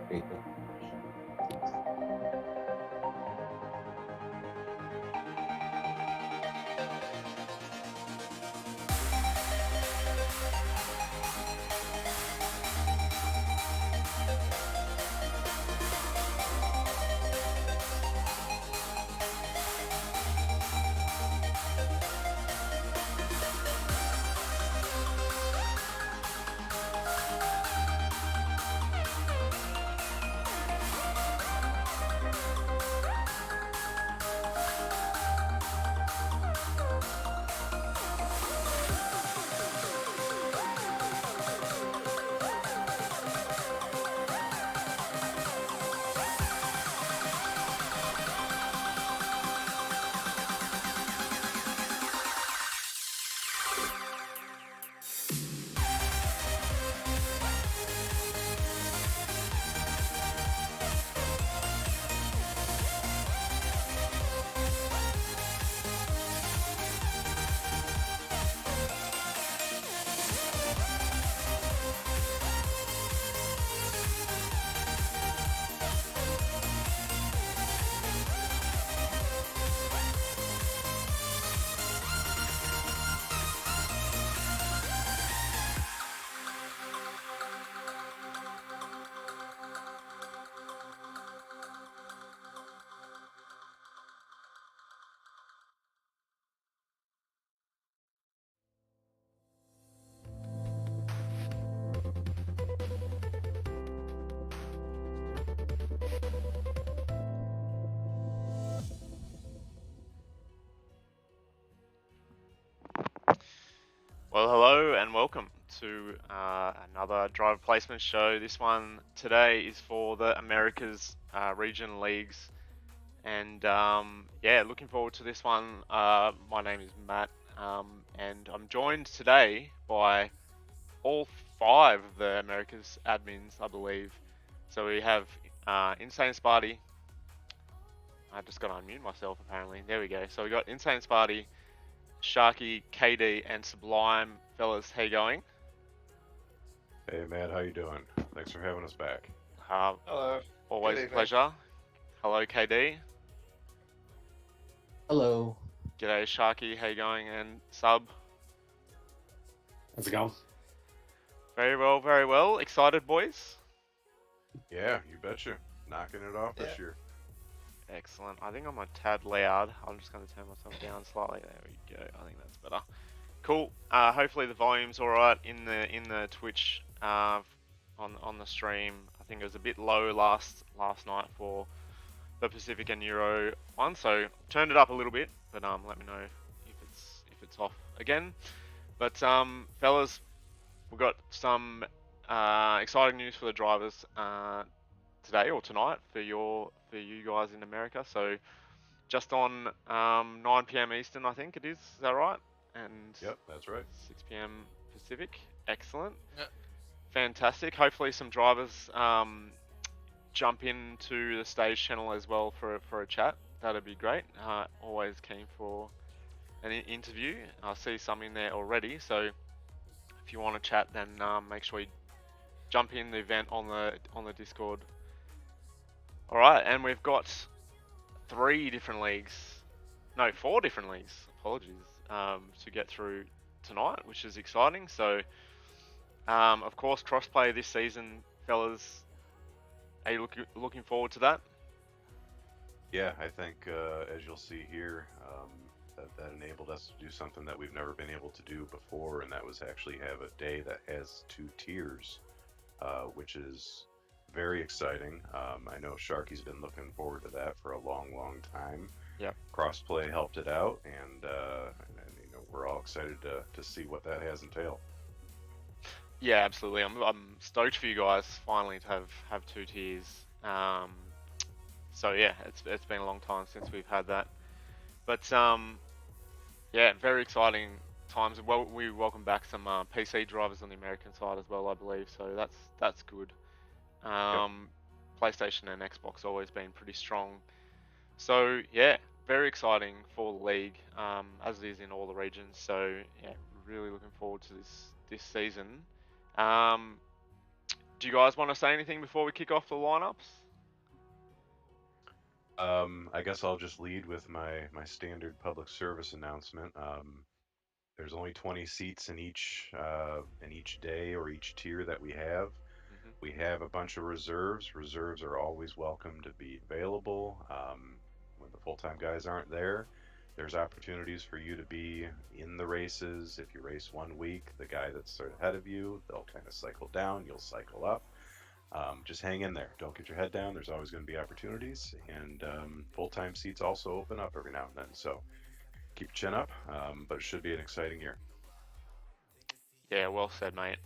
Great. Well, hello and welcome to another driver placement show. This one today is for the Americas region leagues, and yeah, looking forward to this one. My name is Matt, and I'm joined today by all 5 of the Americas admins, I believe. So we have InsaneSparty. I just got to unmute myself apparently. There we go. So we got InsaneSparty, Sharky, KD, and Sublime. Fellas, how you going? Hey Matt, how you doing? Thanks for having us back. Hello. Always Good a evening. pleasure. Hello, KD. Hello. G'day, Sharky. How you going? And Sub. How's it going? Very well, very well. Excited, boys? Yeah, you betcha. Knocking it off this year. Excellent. I think I'm a tad loud. I'm just going to turn myself down slightly. There we go. I think that's better. Cool. Hopefully the volume's all right in the Twitch on the stream. I think it was a bit low last night for the Pacific and Euro one, so turned it up a little bit. But let me know if it's off again. But fellas, we've got some exciting news for the drivers today or tonight for you guys in America. So just on 9 p.m. Eastern, I think it is. Is that right? And Yep, that's right. 6 p.m. Pacific. Excellent. Yep. Fantastic. Hopefully some drivers jump into the stage channel as well for a chat. That'd be great. Always keen for an interview. I see some in there already. So if you want to chat, then make sure you jump in the event on the Discord. All right, and we've got 4 different leagues. Apologies. To get through tonight, which is exciting. So, of course, crossplay this season, fellas. Are you looking forward to that? Yeah, I think as you'll see here, that enabled us to do something that we've never been able to do before, and that was actually have a day that has 2 tiers, which is very exciting. I know Sharky's been looking forward to that for a long, long time. Yep. Crossplay helped it out, and you know, we're all excited to see what that has entailed. Yeah, absolutely. I'm stoked for you guys finally to have 2 tiers. So yeah, it's been a long time since we've had that. But yeah, very exciting times. Well, we welcome back some PC drivers on the American side as well, I believe. So that's good. Yep. PlayStation and Xbox always been pretty strong. So yeah, very exciting for the league, as it is in all the regions. So yeah, really looking forward to this season. Do you guys want to say anything before we kick off the lineups? I guess I'll just lead with my standard public service announcement. There's only 20 seats in each day or each tier that we have. Mm-hmm. We have a bunch of reserves. Reserves are always welcome to be available. When the full-time guys aren't there, there's opportunities for you to be in the races. If you race 1 week, the guy that's sort of ahead of you, they'll kind of cycle down, you'll cycle up. Just hang in there. Don't get your head down. There's always going to be opportunities, and full-time seats also open up every now and then. So keep your chin up, but it should be an exciting year. Yeah, well said, mate.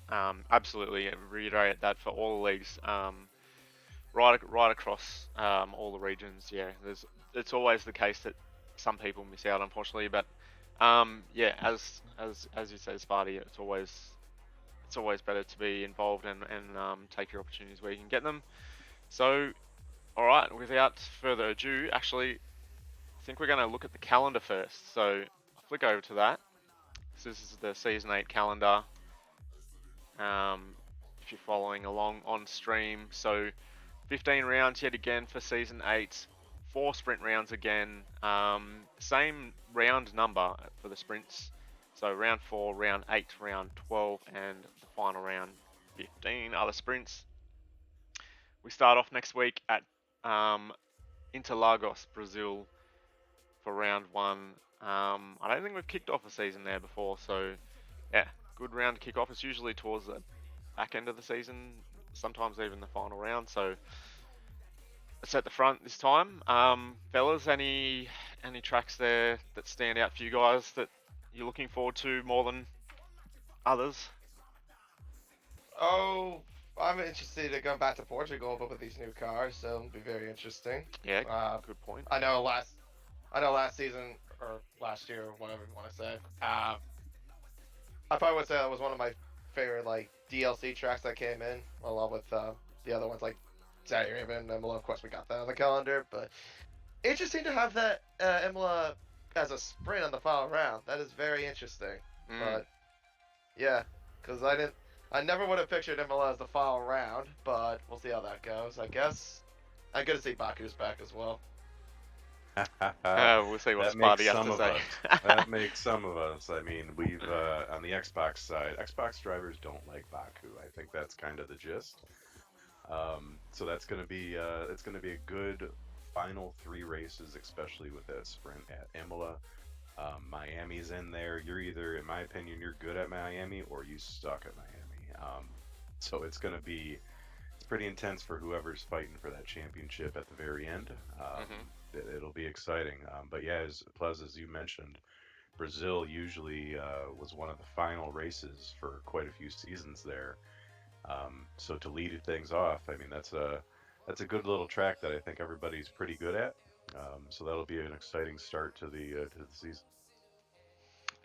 Absolutely reiterate that for all the leagues, right across all the regions. Yeah, it's always the case that some people miss out, unfortunately. But yeah, as you say, Sparty, it's always better to be involved and take your opportunities where you can get them. So, all right, without further ado, actually, I think we're going to look at the calendar first. So, I'll flick over to that. So this is the Season 8 calendar. If you're following along on stream. So 15 rounds yet again for Season 8. 4 sprint rounds again. Same round number for the sprints. So round 4, round 8, round 12, and the final round 15 are the sprints. We start off next week at Interlagos, Brazil for round 1. I don't think we've kicked off a season there before, so yeah, good round to kick off. It's usually towards the back end of the season, sometimes even the final round. So it's at the front this time. Fellas, any tracks there that stand out for you guys that you're looking forward to more than others? Oh, I'm interested in going back to Portugal, but with these new cars, so it'll be very interesting. Yeah, good point. I know last season or last year, or whatever you want to say. I probably would say that was one of my favorite like DLC tracks that came in, along with the other ones like Zaire and Imola. Of course, we got that on the calendar, but interesting to have that Imola as a sprint on the final round. That is very interesting. But yeah, because I never would have pictured Imola as the final round, but we'll see how that goes. I guess I'm good to see Baku's back as well. We'll see what Sparty has to say. That makes some of us. I mean, we've on the Xbox side, Xbox drivers don't like Baku. I think that's kind of the gist. So that's going to be it's going to be a good final 3 races, especially with that sprint at Imola. Miami's in there. You're either, in my opinion, you're good at Miami or you suck at Miami. So it's going to be pretty intense for whoever's fighting for that championship at the very end. It'll be exciting. But yeah, as Plevs, as you mentioned, Brazil usually was one of the final races for quite a few seasons there. So to lead things off, I mean, that's a good little track that I think everybody's pretty good at. So that'll be an exciting start to the season.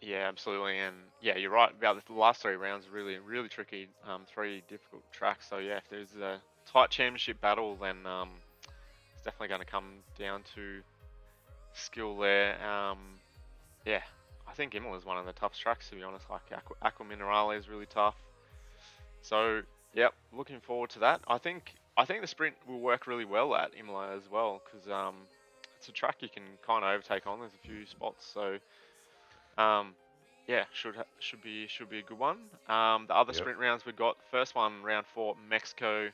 Yeah, absolutely, and yeah, you're right about the last 3 rounds. Really tricky. 3 difficult tracks. So yeah, if there's a tight championship battle, then it's definitely going to come down to skill there. Yeah, I think Imola is one of the toughest tracks, to be honest. Like Aqua Minerale is really tough. So yep, looking forward to that. I think the sprint will work really well at Imola as well, because it's a track you can kind of overtake on. There's a few spots, so yeah, should be a good one. The other sprint rounds we got, first one, round 4, Mexico,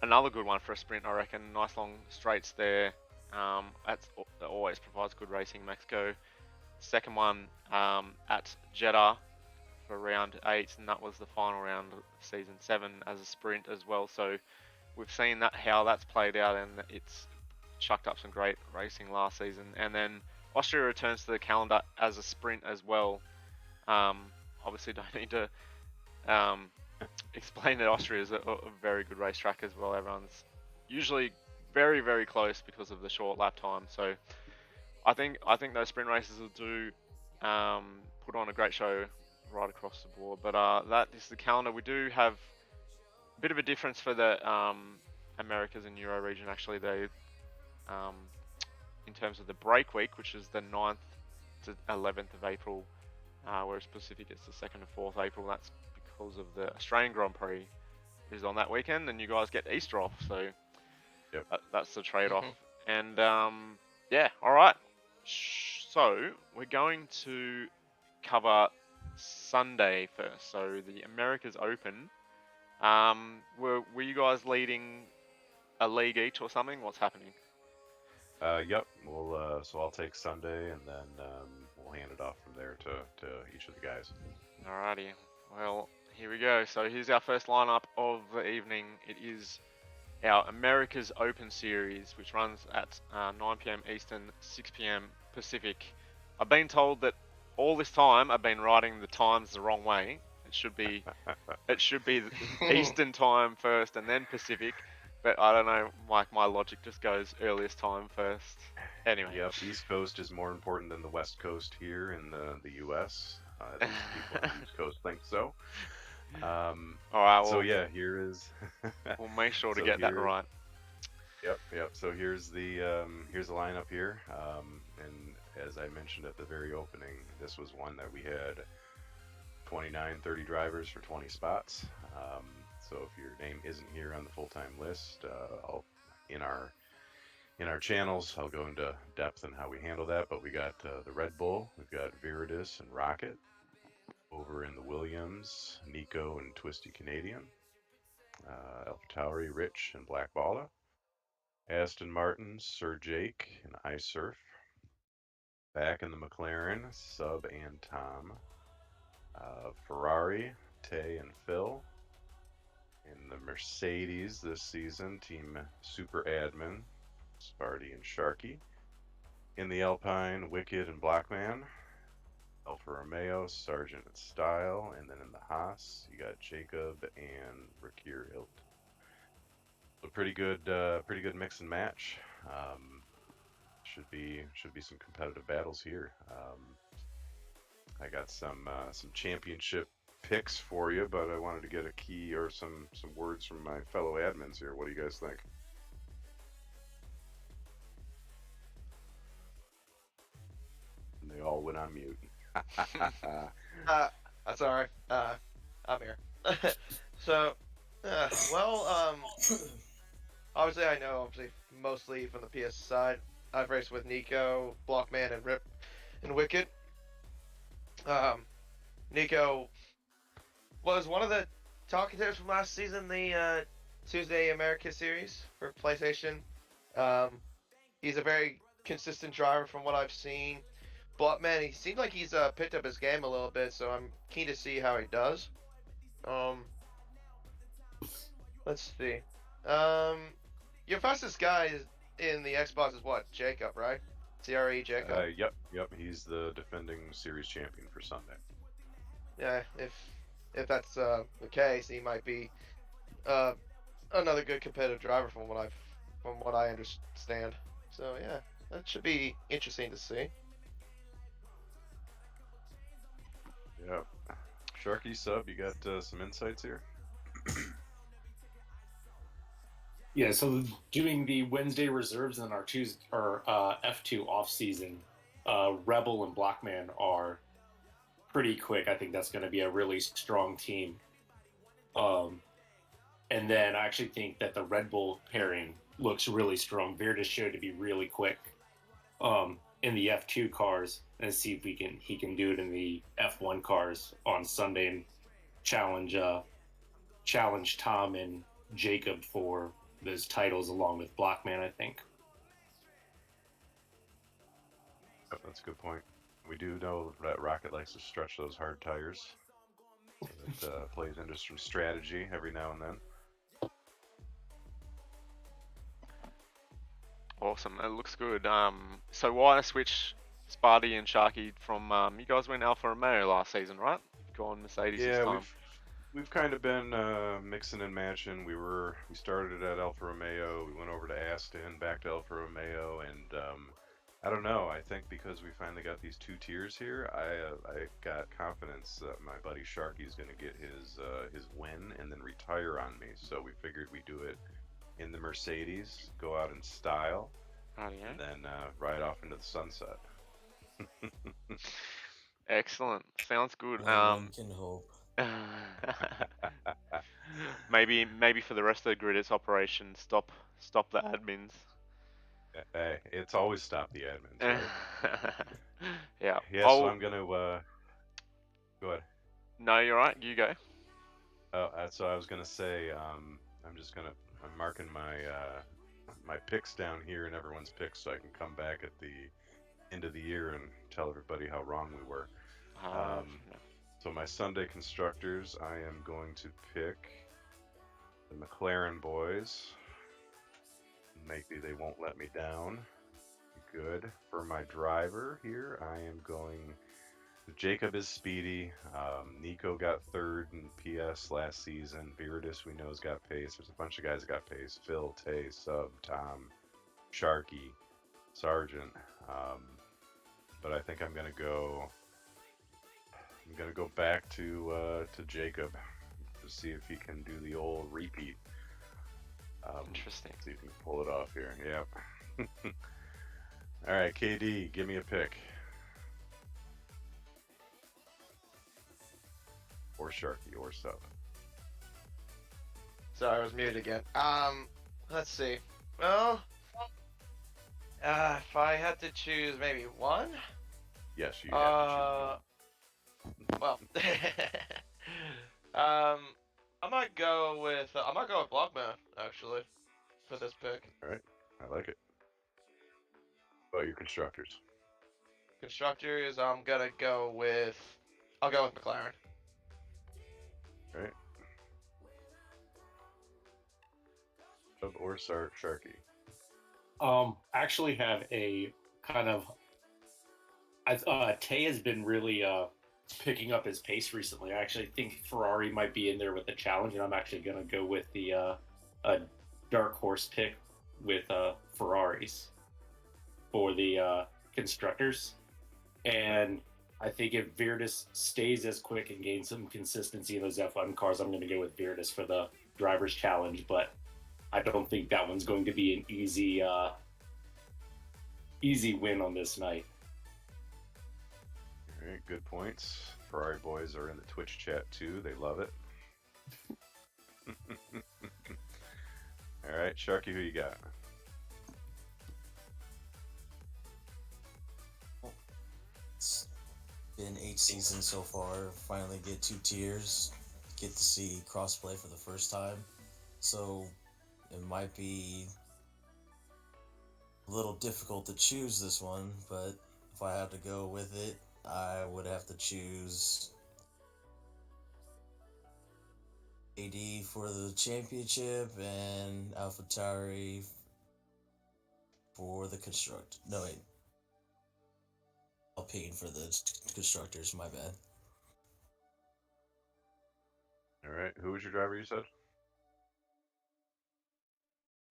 another good one for a sprint, I reckon. Nice long straights there. That always provides good racing, Mexico. Second one at Jeddah for round 8, and that was the final round of season 7 as a sprint as well. So we've seen how that's played out, and it's chucked up some great racing last season. And then Austria returns to the calendar as a sprint as well. Obviously don't need to explain that Austria is a very good racetrack as well. Everyone's usually very close because of the short lap time. So I think those sprint races will do put on a great show right across the board. But that is the calendar. We do have a bit of a difference for the Americas and Euro region. Actually, they in terms of the break week, which is the 9th to 11th of April, whereas Pacific it's the 2nd and 4th April. That's because of the Australian Grand Prix is on that weekend, and you guys get Easter off. So Yep. that's the trade-off. Mhm. And yeah, all right. So we're going to cover Sunday first. So the Americas Open. Were you guys leading a league each or something? What's happening? Yep. We'll so I'll take Sunday, and then we'll hand it off from there to each of the guys. Alrighty. Well, here we go. So here's our first lineup of the evening. It is our America's Open Series, which runs at 9 p.m. Eastern, 6 p.m. Pacific. I've been told that all this time I've been writing the times the wrong way. It should be Eastern time first and then Pacific. But I don't know, my logic just goes earliest time first. Anyway. Yep. East Coast is more important than the West Coast here in the U.S. At least people on the East Coast think so. All right. Well, so yeah, here is. we'll make sure to So get that here- right. Yep. So here's the lineup here, and as I mentioned at the very opening, this was one that we had 29, 30 drivers for 20 spots. So if your name isn't here on the full-time list, in our channels, I'll go into depth on how we handle that. But we got the Red Bull, we've got Viridis and Rocket. Over in the Williams, Nico and Twisty Canadian, AlphaTauri, Rich and Black Balla. Aston Martin, Sir Jake and iSurf. Back in the McLaren, Sub and Tom. Ferrari, Tay and Phil. In the Mercedes this season, Team Super Admin, Sparty and Sharky. In the Alpine, Wicked and Blackman. Alfa Romeo, Sargent and Style. And then in the Haas, you got Jacob and Rakir Hilt. A pretty good mix and match. Should be some competitive battles here. I got some championship picks for you, but I wanted to get a key or some words from my fellow admins here. What do you guys think? And they all went on mute. That's alright. I'm here. So, well, obviously I know, mostly from the PS side. I've raced with Nico, Blockman, and Rip, and Wicked. Nico was one of the talking tips from last season, the Tuesday America Series for PlayStation. He's a very consistent driver from what I've seen. Blockman, he seems like he's picked up his game a little bit, so I'm keen to see how he does. Let's see. Your fastest guy in the Xbox is what? Jacob, right? CRE Jacob. Yep. He's the defending series champion for Sunday. Yeah, if that's the case, he might be another good competitive driver from what I understand. So yeah, that should be interesting to see. Yeah. Sharky Sub, you got some insights here? Yeah, so doing the Wednesday reserves and our F2 off season, Rebel and Blackman are pretty quick. I think that's going to be a really strong team. And then I actually think that the Red Bull pairing looks really strong. Viridis showed to be really quick in the F2 cars, and see if he can do it in the F1 cars on Sunday and challenge Tom and Jacob for those titles along with Blackman, I think. Yep, that's a good point. We do know that Rocket likes to stretch those hard tires. It plays into some strategy every now and then. Awesome, it looks good. So why switch Sparty and Sharky from you guys went Alfa Romeo last season, right? Gone Mercedes this time. We've kind of been mixing and matching. We started at Alfa Romeo, we went over to Aston, back to Alfa Romeo, and I don't know. I think because we finally got these two tiers here, I got confidence that my buddy Sharky's going to get his win and then retire on me. So we figured we'd do it in the Mercedes, go out in style, and then ride off into the sunset. Excellent. Sounds good. One can hope. Maybe for the rest of the grid, it's Operation Stop the admins. Hey, it's always stop the admins, right? Yeah. Yeah, so I'm gonna go ahead. No, you're right. You go. Oh, so I was gonna say, I'm marking my picks down here and everyone's picks, so I can come back at the end of the year and tell everybody how wrong we were. No. So my Sunday constructors, I am going to pick the McLaren boys. Maybe they won't let me down. Good. For my driver here, I am going. Jacob is speedy. Nico got third in PS last season. Viridis, we know, has got pace. There's a bunch of guys that got pace. Phil, Tay, Sub, Tom, Sharky, Sargent. But I think I'm gonna go back to Jacob to see if he can do the old repeat. Interesting. See if he can pull it off here. Yep. All right, KD, give me a pick. Or Sharky, or Sub. Sorry, I was muted again. Let's see. Well, if I had to choose maybe one. Yes, you have to choose Well, I might go with Blockman actually for this pick. one. All right, I like it. What about your constructors? Constructors, I'll go with McLaren. All right. Sub or Sharky. Actually have a kind of. Tay has been really picking up his pace recently. I actually think Ferrari might be in there with the challenge, and I'm actually going to go with the dark horse pick with Ferraris for the constructors. And I think if Viridis stays as quick and gains some consistency in those F1 cars, I'm going to go with Viridis for the driver's challenge. But I don't think that one's going to be an easy win on this night. All right, good points. Ferrari boys are in the Twitch chat too. They love it. All right, Sharky, who you got? It's been 8 seasons so far. Finally get 2 tiers. Get to see Crossplay for the first time. So it might be a little difficult to choose this one, but if I had to go with it, I would have to choose AD for the championship and AlphaTauri for the Alpine for the constructors, my bad. All right, who was your driver you said?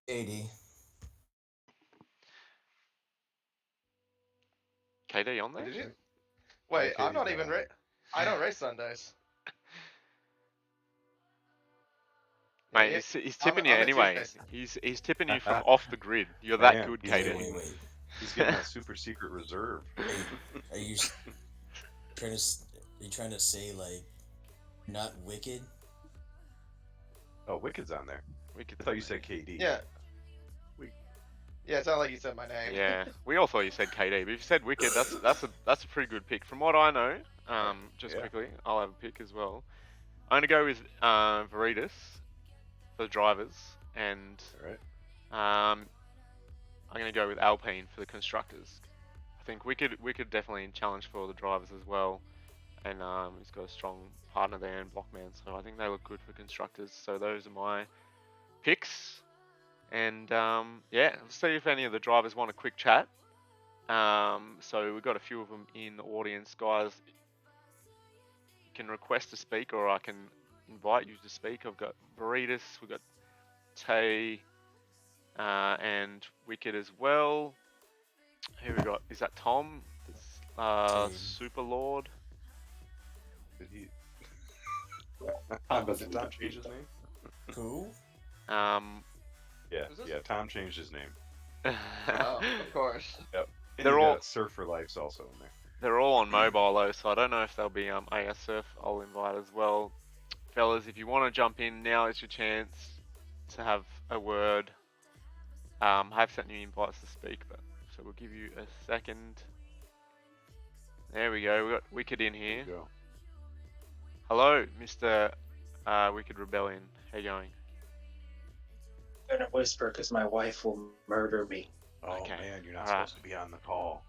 AD. KD on there? Did you? Wait, Yeah, I'm not KD's even not. I don't race Sundays. Mate, Yeah, he's tipping you I'm a anyway. Tuesday. He's tipping you from off the grid. You're that Man, good, he's KD. getting- Wait. He's getting that super secret reserve. Are you trying to say like not Wicked? Oh, Wicked's on there. We could I thought you said KD. Yeah. We- Yeah, it's not like you said my name. Yeah, we all thought you said KD, but if you said Wicked, that's a pretty good pick. From what I know, just Yeah. quickly, I'll have a pick as well. I'm gonna go with Viridis for the drivers, and All right. I'm gonna go with Alpine for the constructors. I think Wicked definitely challenge for the drivers as well, and he's got a strong partner there in Blockman, so I think they look good for constructors. So those are my picks. And yeah, let's see if any of the drivers want a quick chat. So we've got a few of them in the audience, guys. You can request to speak, or I can invite you to speak. I've got Veritas, we've got Tay, and Wicked as well. Who we got? Is that Tom? Super Lord. Did he? Tom Did doesn't Tom need to change speak, his name? Who? Yeah, Who's this? yeah. Tom changed his name. Oh, of course. Yep. And They're you all- got Surf for Life's also in there. They're all on mobile though, so I don't know if they'll be AS Surf. I'll invite as well. fellas, if you want to jump in, now is your chance to have a word. I have sent you invites to speak, but so we'll give you a second. There we go. We got Wicked in There here. you go. Hello, Mr. Wicked Rebellion. How you going? I'm gonna whisper because my wife will murder me. Oh Okay, man, you're not alright. supposed to be on the call.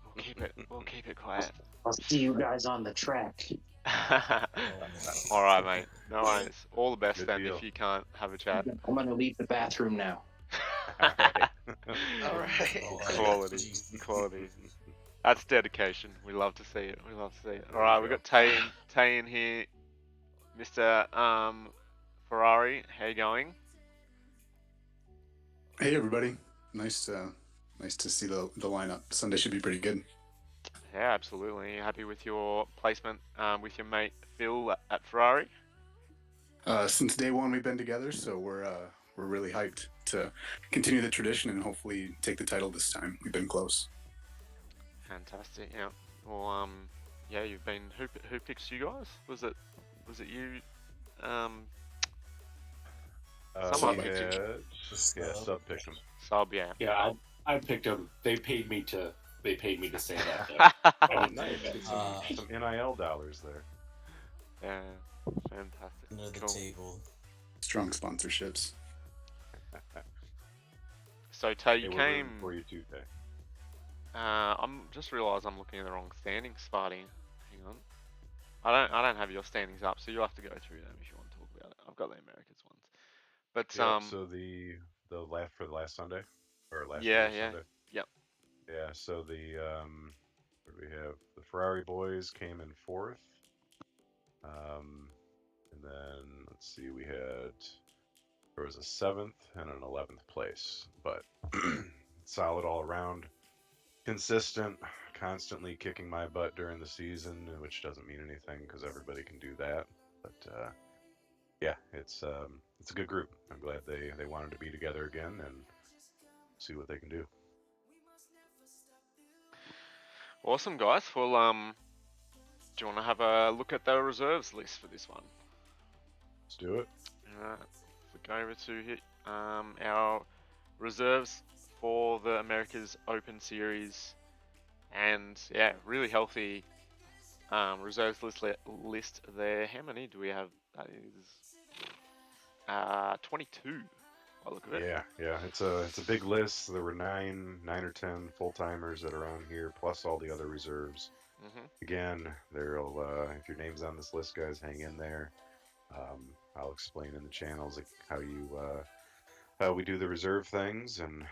We'll keep it quiet. I'll see you guys on the track. All right, mate. No worries. All the best Good then. deal. If you can't have a chat. I'm gonna leave the bathroom now. Alright. All right. Quality, Jeez. quality. That's dedication. We love to see it. We love to see it. All right, we got Tay in here, Mr. Ferrari. How you going? Hey everybody, nice to see the lineup. Sunday should be pretty good. Yeah, absolutely. Happy with your placement with your mate Phil at Ferrari? Since day one we've been together, so we're really hyped to continue the tradition and hopefully take the title this time. We've been close. Fantastic. Yeah. Well, yeah, you've been. Who picks you guys? Was it you? Someone We picked you. had, yeah, sub picked him. Sub, yeah. Yeah, I picked them. They paid me to say that. I didn't say that. Some NIL dollars there. Yeah, fantastic. Under the Cool. table. Strong sponsorships. So Tay, Hey, you we're came. rooting for you too, Tay. I'm just realised I'm looking at the wrong standings, Sparty. Hang on. I don't have your standings up, so you'll have to go through them if you want to talk about it. I've got the Americas ones. But Yeah, so the last Sunday or last Yeah, year's yeah. Sunday. Yep. Yeah, so the what do we have? The Ferrari boys came in 4th. And then let's see, there was a 7th and an 11th place, but solid all around, consistent, constantly kicking my butt during the season, which doesn't mean anything because everybody can do that. But yeah, it's a good group. I'm glad they wanted to be together again and see what they can do. Awesome, guys. Well, do you want to have a look at the reserves list for this one? Let's do it. Alright, we go over to hit our reserves for the America's Open Series, and yeah, really healthy reserves list there. How many do we have? That is 22. By the look of it. Yeah, it's a big list. There were nine or 10 full timers that are on here, plus all the other reserves. Mhm. Again, there'll if your name's on this list, guys, hang in there. I'll explain in the channels how we do the reserve things, and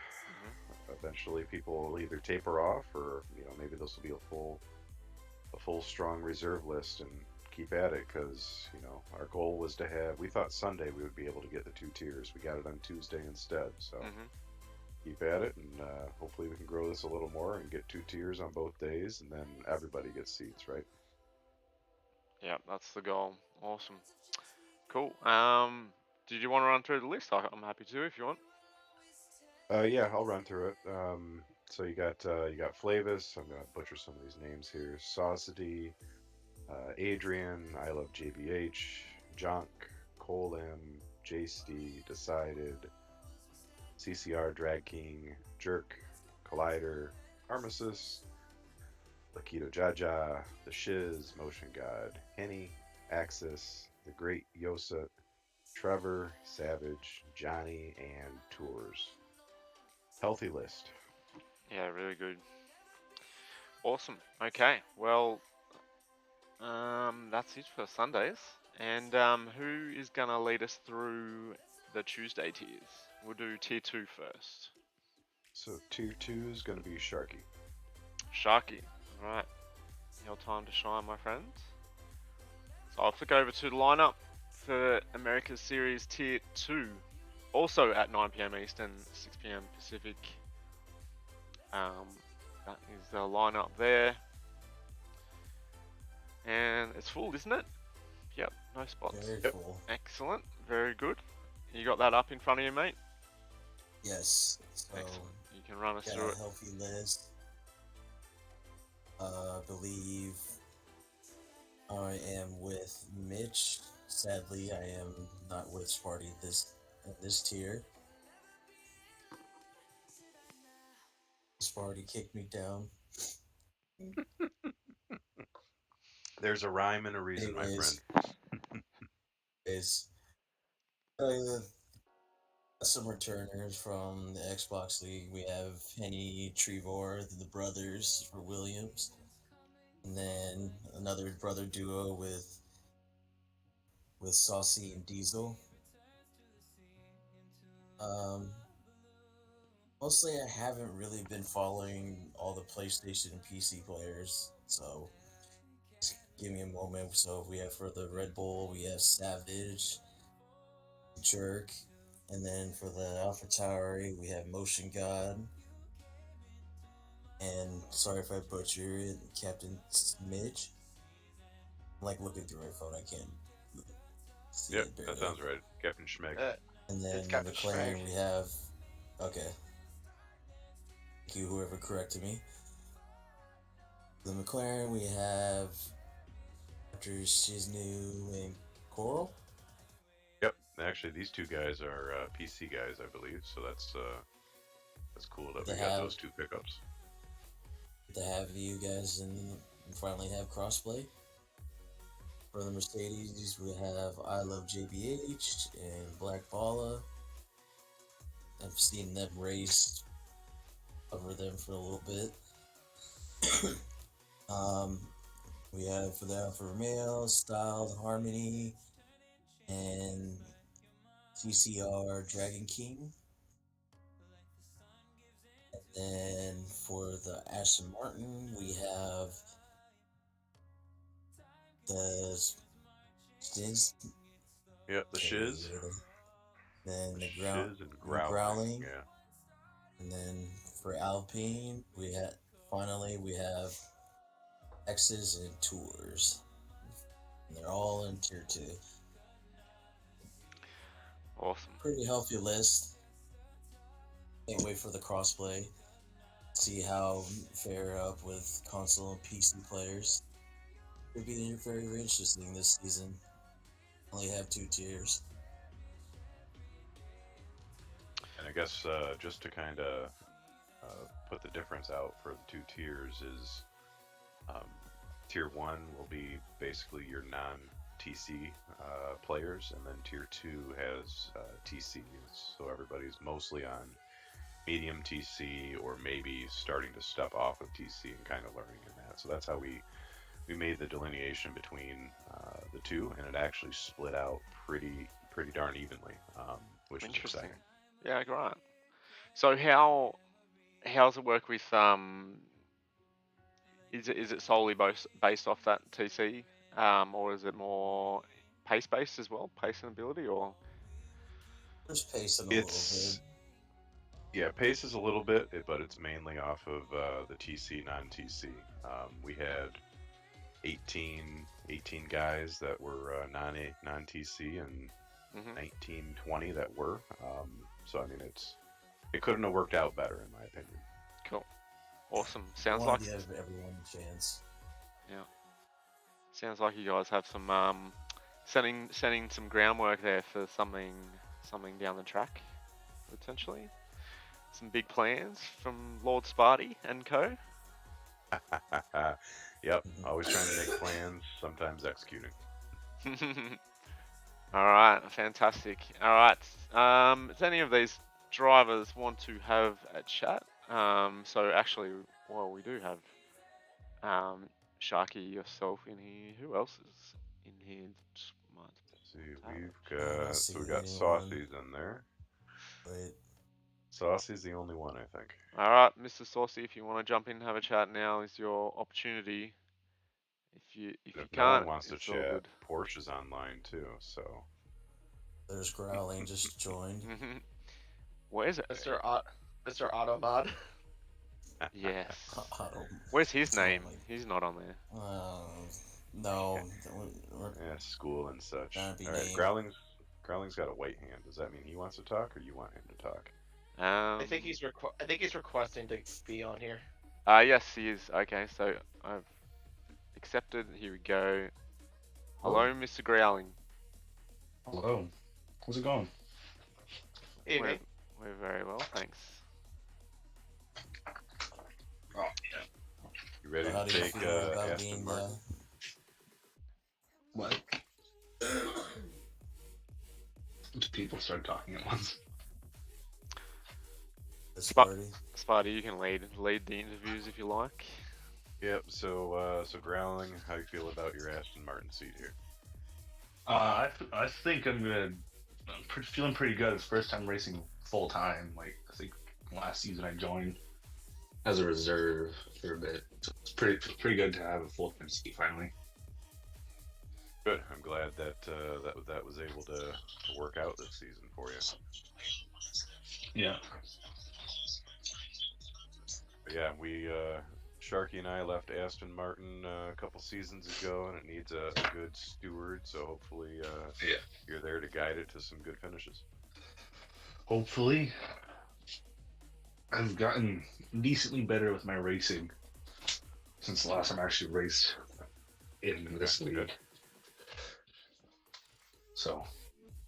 eventually people will either taper off, or maybe this will be a full strong reserve list, and keep at it, because our goal was we thought Sunday we would be able to get the 2 tiers. We got it on Tuesday instead, so keep at it, and hopefully we can grow this a little more and get 2 tiers on both days, and then everybody gets seats, right? Yeah, that's the goal. Awesome. Cool. Did you want to run through the list? I'm happy to if you want. Yeah, I'll run through it. So you got Flavis. I'm gonna butcher some of these names here. Saucity, Adrian, I Love JBH, Jonk, Cole M, JST, Decided, CCR, Drag King, Jerk, Collider, Armistice, Lakito Jaja, The Shiz, Motion God, Henny, Axis, The Great Yosa, Trevor, Savage, Johnny, and Tours. Healthy list. Yeah, really good. Awesome. Okay, well, that's it for Sundays. And who is gonna lead us through the Tuesday tiers? We'll do tier 2 first. So tier 2 is going to be Sharky. Sharky. Alright. Your time to shine, my friends. So I'll flick over to the lineup for America's Series Tier 2. Also at 9 PM Eastern, 6 PM Pacific. That is the lineup there. And it's full, isn't it? Yep, no spots. Very full. Excellent. Very good. You got that up in front of you, mate? Yes. So Excellent. You can run us got through a it. healthy list. I believe I am with Mitch, sadly, I am not with Sparty at this tier. Sparty kicked me down. There's a rhyme and a reason, my friend. Is some returners from the Xbox League. We have Henny, Trevor, the brothers for Williams, and then another brother duo with Saucy and Diesel. Mostly, I haven't really been following all the PlayStation and PC players, so just give me a moment. So we have for the Red Bull, we have Savage, Jerk, and then for the Alpha Tower, we have Motion God, and sorry if I butcher it, Captain Smidge. I'm like looking through my phone, I can't see Yep, it that barely. sounds right. Captain Schmeg. And then It's Captain McLaren, Schmeg. we have. Okay. Thank you, whoever corrected me. The McLaren, we have Dr. Shiznu and Coral. Yep, actually, these two guys are PC guys, I believe. So that's cool that we got those two pickups. To have you guys and finally have crossplay. For the Mercedes, we have I Love JBH and Black Balla. I've seen them race, cover them for a little bit. We have for the Alfa Romeo, Styled Harmony, and TCR Dragon King. And then for the Aston Martin, we have the Shiz. Yep, the Shiz. Then the Shiz and Growling. Yeah. And then for Alpine, we have X's and Tours. And they're all in tier 2. Awesome. Pretty healthy list. Can't wait for the crossplay. See how fare up with console and PC players. It'll be very, very interesting this season. Only have 2 tiers. And I guess just to kind of put the difference out for the 2 tiers is tier 1 will be basically your non-TC players, and then tier 2 has TC, so everybody's mostly on medium TC or maybe starting to step off of TC and kind of learning in that. So that's how we made the delineation between the two, and it actually split out pretty darn evenly, which is exciting. Yeah, great. So how's it work with is it solely based off that TC, or is it more pace based as well, pace and ability, or? There's pace in a little bit. Yeah, pace is a little bit, but it's mainly off of the TC, non-TC. We had 18 guys that were non-TC and 19, 20 that were. So I mean, it couldn't have worked out better in my opinion. Cool, awesome. Sounds I like give everyone a chance. Yeah, sounds like you guys have some setting some groundwork there for something down the track, potentially. Some big plans from Lord Sparty and co. Yep, always trying to make plans, sometimes executing. All right, fantastic. All right, does any of these drivers want to have a chat? So actually, well, we do have Sharky, yourself in here. Who else is in here? Let's see, we got Saucy's in there. Wait. Saucy's the only one, I think. All right, Mr. Saucy, if you want to jump in and have a chat, now is your opportunity. If you no can't, one wants to chat, good. Porsche's online too, so. There's Growling just joined. Where is it? Mr. Automod. Yes. Where's his name? He's not on there. No. Yeah, school and such. All right, Growling's got a white hand. Does that mean he wants to talk, or you want him to talk? I think he's requesting to be on here. Yes, he is. Okay, so I've accepted. Here we go. Hello, Mr. Growling. Hello. How's it going? Evening. We're very well, thanks. Oh, yeah. You ready How to do you take feel about Aston being Martin? What? People start talking at once. the Sp- party? Sparty, you can lead the interviews if you like. Yep. So Growling, how you feel about your Aston Martin seat here? I think I'm good. Feeling pretty good. It's first time racing full time. Like I think last season I joined as a reserve for a bit. So it's pretty good to have a full time seat finally. Good. I'm glad that that was able to work out this season for you. Yeah. But yeah, we Sharky and I left Aston Martin a couple seasons ago, and it needs a good steward. So hopefully, Yeah. you're there to guide it to some good finishes. Hopefully, I've gotten decently better with my racing since the last time I actually raced in this Okay, league. good. So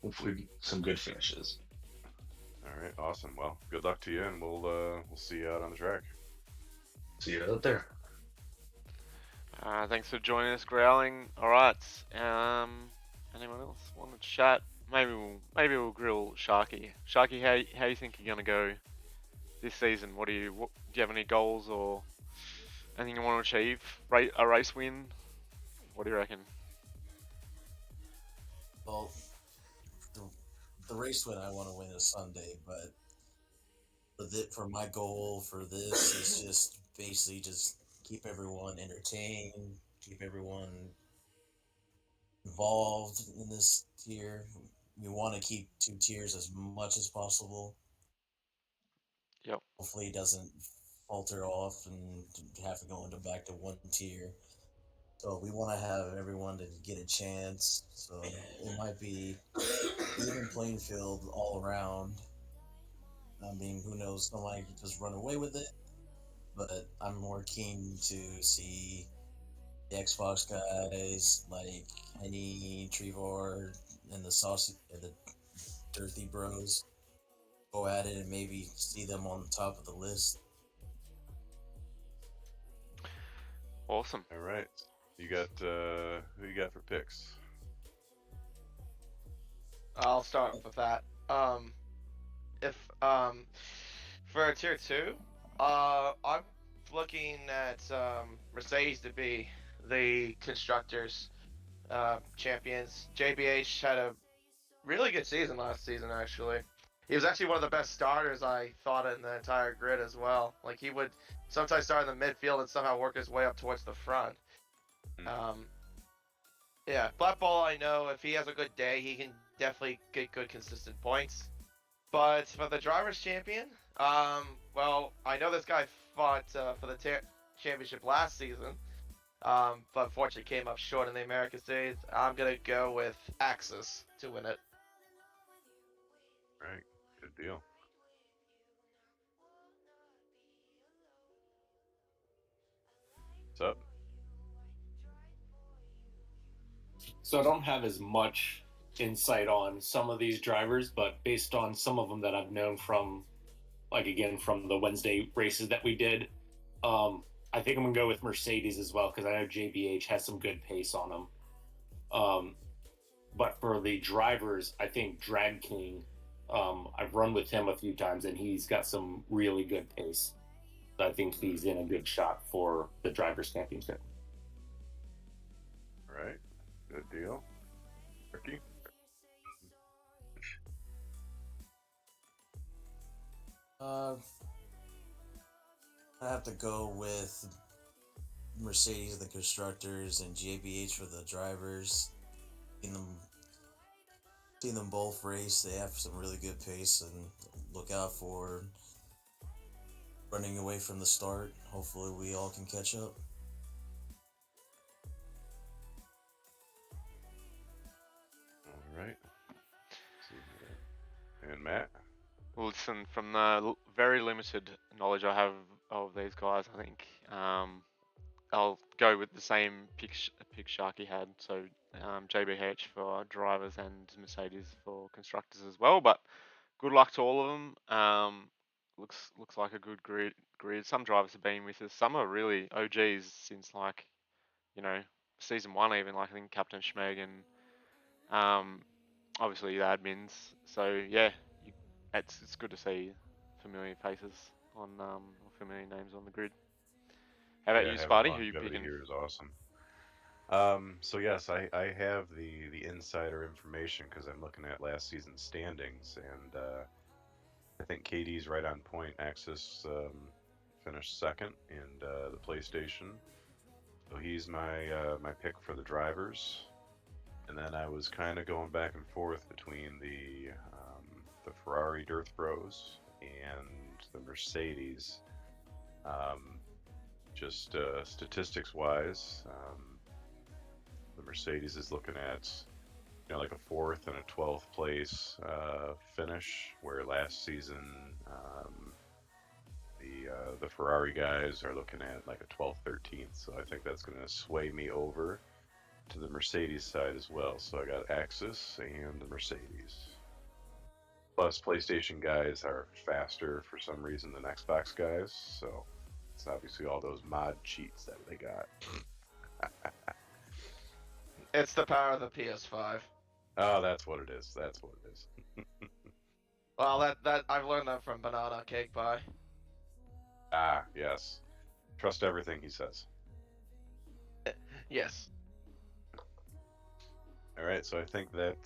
hopefully some good finishes. All right, awesome. Well, good luck to you, and we'll see you out on the track. See you out there. Thanks for joining us, Growling. All right. Anyone else want to chat? Maybe we'll grill Sharky. Sharky, how you think you're gonna go this season? Do you have any goals or anything you want to achieve? A race win? What do you reckon? Well, the race win I want to win is Sunday, but for my goal for this is just basically just keep everyone entertained, keep everyone involved in this tier. We want to keep 2 tiers as much as possible. Yep. Hopefully, it doesn't falter off and have to go into back to 1 tier. So we want to have everyone to get a chance. So it might be even playing field all around. I mean, who knows? Somebody could just run away with it. But I'm more keen to see the Xbox guys like Henny, Trevor, and the Saucy and the Dirty Bros go at it and maybe see them on the top of the list. Awesome. All right, you got who you got for picks? I'll start with that. If for tier 2, I'm looking at Mercedes to be the constructors champions. JBH had a really good season last season, actually. He was actually one of the best starters, I thought, in the entire grid as well. Like, he would sometimes start in the midfield and somehow work his way up towards the front. Yeah, Black Ball, I know if he has a good day, he can definitely get good, consistent points. But for the Drivers' Champion, well, I know this guy fought for the championship last season, but unfortunately came up short in the American Series. I'm going to go with Axis to win it. Right, good deal. What's up? So I don't have as much insight on some of these drivers, but based on some of them that I've known from, like again, from the Wednesday races that we did, I think I'm gonna go with Mercedes as well because I know JBH has some good pace on them. But for the drivers, I think Drag King, I've run with him a few times and he's got some really good pace. So I think he's in a good shot for the Drivers' Championship. All right, good deal. Ricky? I have to go with Mercedes, the constructors, and JBH for the drivers. Seeing them both race, they have some really good pace, and look out for running away from the start. Hopefully, we all can catch up. All right. And Matt? Listen, from the very limited knowledge I have of these guys, I think I'll go with the same pick Sharky had. So JBH for drivers and Mercedes for constructors as well. But good luck to all of them. Looks like a good grid. Some drivers have been with us. Some are really OGs since like, season 1 even. Like I think Captain Schmeg and obviously the admins. So yeah, it's good to see familiar faces on or familiar names on the grid. How about you, having Sparty? Who you longevity picking? here is awesome. So yes, I have the insider information because I'm looking at last season's standings, and I think KD's right on point. Axis finished second in the PlayStation, so he's my pick for the drivers. And then I was kind of going back and forth between the Ferrari Dirt Bros and the Mercedes. Just statistics wise, the Mercedes is looking at like a 4th and a 12th place finish, where last season the Ferrari guys are looking at like a 12th, 13th. So I think that's going to sway me over to the Mercedes side as well. So I got Axis and the Mercedes. Plus, PlayStation guys are faster for some reason than Xbox guys, so it's obviously all those mod cheats that they got. It's the power of the PS5. Oh, that's what it is. That's what it is. Well, that I've learned that from Banana Cake Pie. Ah, yes. Trust everything he says. Yes. All right, so I think that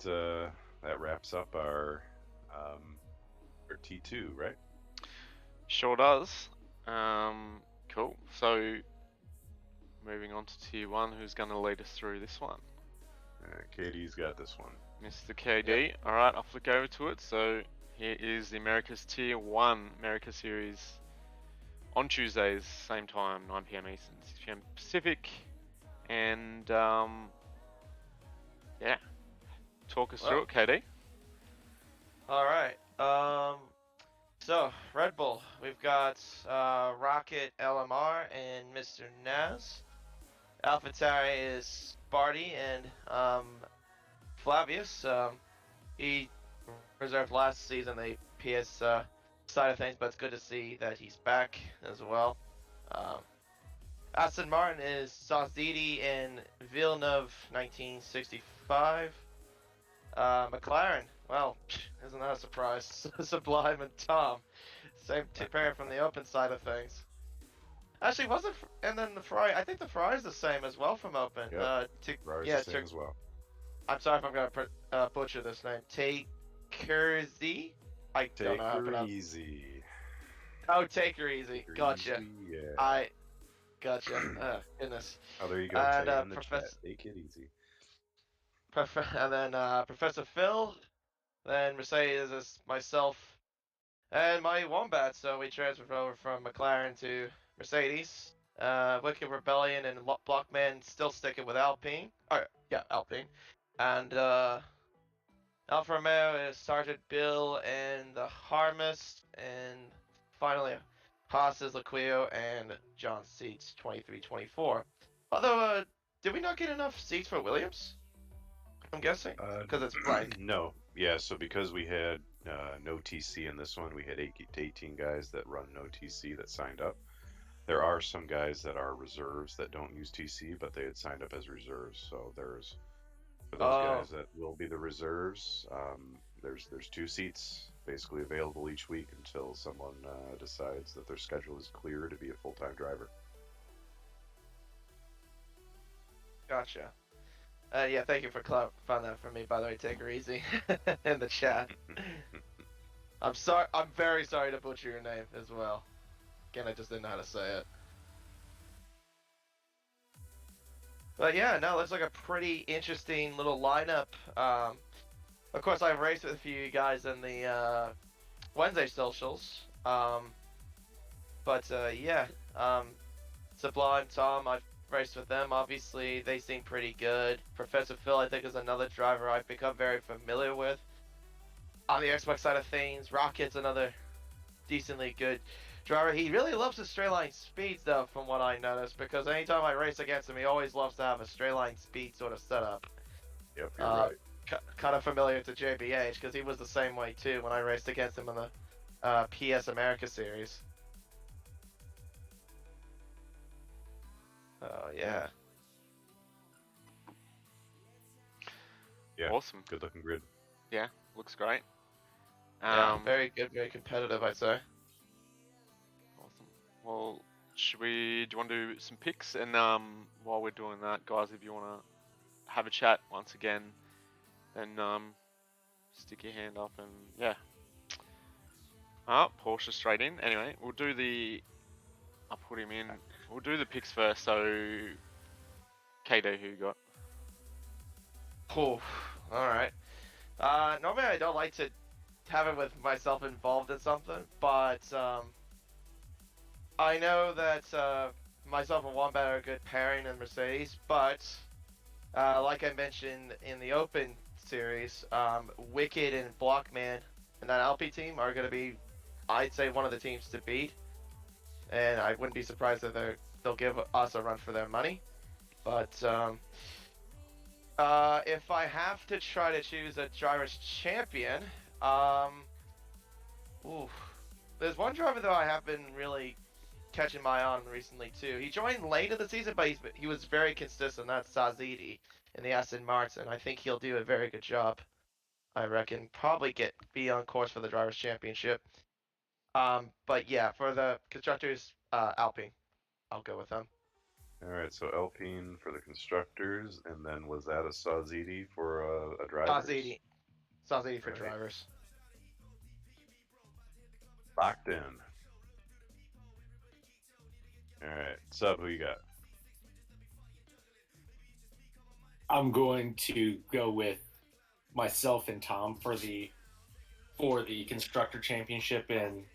that wraps up our T2, right? Sure does. Cool. So moving on to tier 1, who's going to lead us through this one? KD's got this one. Mr. KD. Yep. All right, I'll flick over to it. So here is the America's Tier 1 America Series on Tuesdays, same time, 9 PM Eastern, 6 PM Pacific. And yeah, talk us through it, KD. All right. So Red Bull, we've got Rocket LMR and Mr. Naz. AlphaTauri is Sparty and Flavius. He reserved last season the PS side of things, but it's good to see that he's back as well. Aston Martin is Sazidi and Villeneuve 1965. McLaren, well, isn't that a surprise? Sublime and Tom. Same pair from the open side of things. Actually, wasn't, and then the Ferrari, I think the Ferrari's the same as well from open. Yep. Ferrari's the same as well. I'm sorry if I'm going to butcher this name. Take-Her-Z? I don't know how to pronounce it. Easy. Oh, Take Her Easy. Gotcha. Yeah. I gotcha. Goodness. Oh, there you go. And in the chat. Take it easy. And then Professor Phil. Then Mercedes is myself and my Wombat. So we transferred over from McLaren to Mercedes. Wicked Rebellion and Blockman still sticking with Alpine. Oh, yeah, Alpine. And Alfa Romeo is Sergeant Bill and the Harmist. And finally, Haas is Laquio and John Seats 23-24. Although, did we not get enough seats for Williams? I'm guessing because it's blank. No, yeah. So because we had no TC in this one, we had 18 guys that run no TC that signed up. There are some guys that are reserves that don't use TC, but they had signed up as reserves. So there's for those guys that will be the reserves. There's 2 seats basically available each week until someone decides that their schedule is clear to be a full-time driver. Gotcha. Yeah, thank you for clarifying that for me. By the way, Take Her Easy in the chat. I'm sorry. I'm very sorry to butcher your name as well. Again, I just didn't know how to say it. But yeah, no, looks like a pretty interesting little lineup. Of course, I've raced with a few guys in the Wednesday socials. Yeah, Sublime, Tom, I've raced with them. Obviously, they seem pretty good. Professor Phil, I think, is another driver I've become very familiar with. On the Xbox side of things, Rocket's another decently good driver. He really loves his straight line speeds, though, from what I noticed, because anytime I race against him, he always loves to have a straight line speed sort of setup. Yep, you're right. Kind of familiar to JBH, because he was the same way, too, when I raced against him in the PS America series. Oh, yeah. Yeah. Awesome. Good looking grid. Yeah, looks great. Yeah, very good, very competitive, I'd say. Awesome. Well, do you want to do some picks? And while we're doing that, guys, if you want to have a chat once again, then stick your hand up and yeah. Porsche straight in. Anyway, we'll do the. I'll put him in. We'll do the picks first. So, KD, who you got? Oh, all right. Normally I don't like to have it with myself involved in something, but I know that myself and Wombat are a good pairing in Mercedes, but like I mentioned in the Open series, Wicked and Blockman and that LP team are going to be, I'd say, one of the teams to beat, and I wouldn't be surprised if they'll give us a run for their money, but if I have to try to choose a driver's champion, there's one driver though I have been really catching my eye on recently too. He joined late in the season, but he was very consistent. That's Sazidi in the Aston Martin. I think he'll do a very good job. I reckon probably be on course for the drivers' championship. But yeah, for the constructors, Alpine, I'll go with them. All right, so Alpine for the constructors, and then was that a Sazidi for a driver? Sazidi for Right. drivers. Locked in. All right, Sub, who you got? I'm going to go with myself and Tom for the constructor championship, and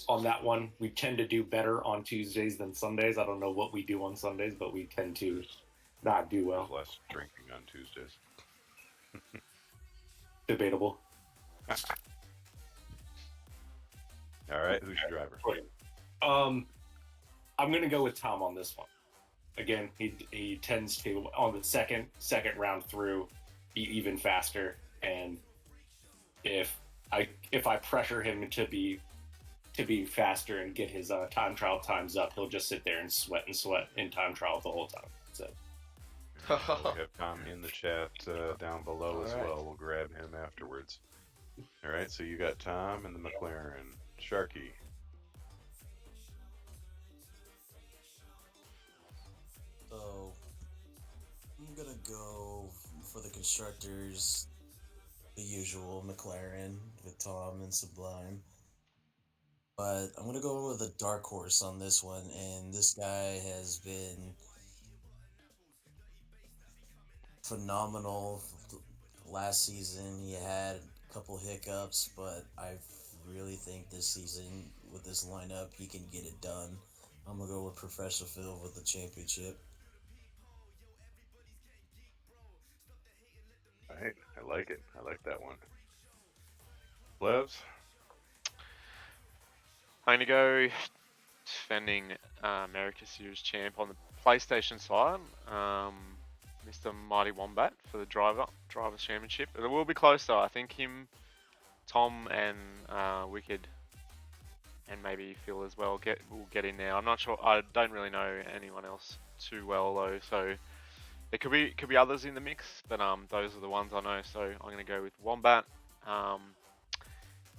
on that one we tend to do better on Tuesdays than Sundays. I don't know what we do on Sundays, but we tend to not do well. There's less drinking on Tuesdays. Debatable. All right, who's your driver? I'm gonna go with Tom on this one. Again, he tends to on the second round through be even faster, and if I pressure him to be faster and get his time trial times up, he'll just sit there and sweat in time trial the whole time. So We have Tom in the chat down below as All right. well. We'll grab him afterwards. All right, so you got Tom and the McLaren. Sharky. So I'm gonna go for the constructors, the usual McLaren with Tom and Sublime. But I'm gonna go with a dark horse on this one, and this guy has been phenomenal. Last season he had a couple hiccups, but I really think this season with this lineup he can get it done. I'm gonna go with Professor Phil with the championship. All right, I like it. I like that one. Plevs? I'm gonna go defending America Series champ on the PlayStation side. Mr. Mighty Wombat for the drivers championship. It will be close though. I think him, Tom, and Wicked, and maybe Phil as well will get in there. I'm not sure. I don't really know anyone else too well though, so there could be others in the mix, but those are the ones I know. So I'm gonna go with Wombat.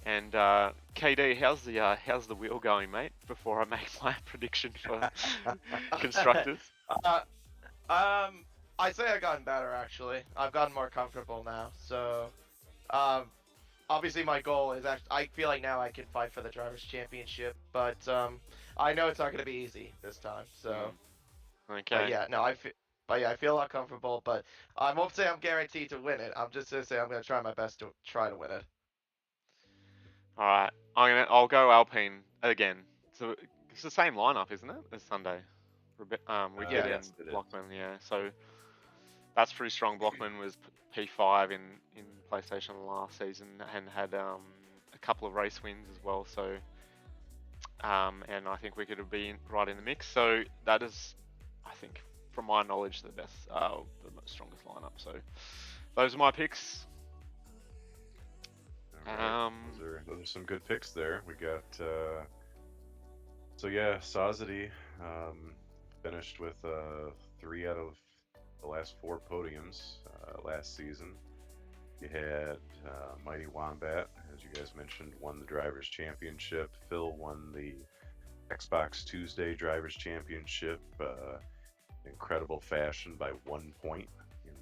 And KD, how's the wheel going, mate? Before I make my prediction for constructors. I'd say I've gotten better actually. I've gotten more comfortable now. So, obviously my goal is I feel like now I can fight for the drivers' championship, but I know it's not going to be easy this time. So, Okay. I feel a lot comfortable, but I won't say I'm guaranteed to win it. I'm just gonna say I'm gonna try my best to try to win it. All right. I'll go Alpine again. So it's the same lineup, isn't it? As Sunday. Wicked yes, it and is. Blockman, yeah. So that's pretty strong. Blockman was P5 in PlayStation last season and had a couple of race wins as well. So and I think we could have been right in the mix. So that is, I think, from my knowledge, the best, the strongest lineup. So those are my picks. All right. Those are some good picks there. We got so yeah, Sazadi finished with 3 out of the last 4 podiums last season. You had Mighty Wombat, as you guys mentioned, won the Drivers' Championship. Phil won the Xbox Tuesday Drivers' Championship in incredible fashion by 1 point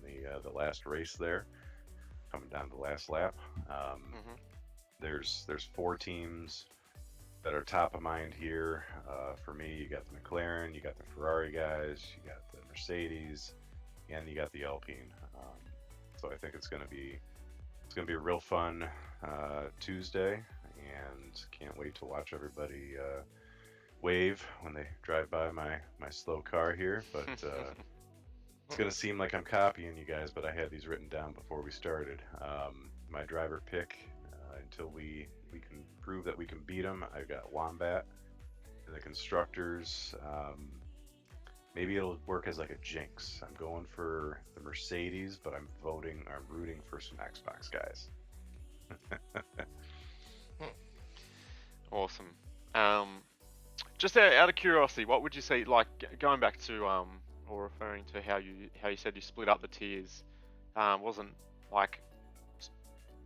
in the last race there, coming down to the last lap. There's 4 teams that are top of mind here. For me, you got the McLaren, you got the Ferrari guys, you got the Mercedes, and you got the Alpine. So I think it's gonna be a real fun Tuesday, and can't wait to watch everybody wave when they drive by my slow car here. But it's gonna seem like I'm copying you guys, but I had these written down before we started. My driver pick, until we can prove that we can beat them, I've got Wombat. And the constructors, maybe it'll work as like a jinx. I'm going for the Mercedes, but I'm rooting for some Xbox guys. Awesome. Just out of curiosity, what would you say, like going back to or referring to how you said you split up the tiers, wasn't like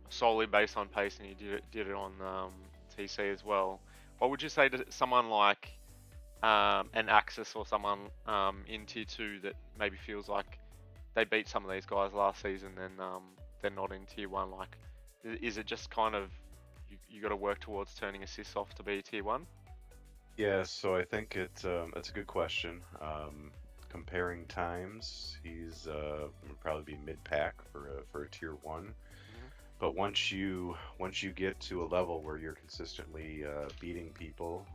solely based on pace, and you did it on TC as well. What would you say to someone like an Axis or someone in tier 2 that maybe feels like they beat some of these guys last season and they're not in tier 1? Like, is it just kind of you got to work towards turning assists off to be tier 1? Yeah, so I think that's a good question. Comparing times, he's would probably be mid-pack for a tier 1. But once you get to a level where you're consistently beating people,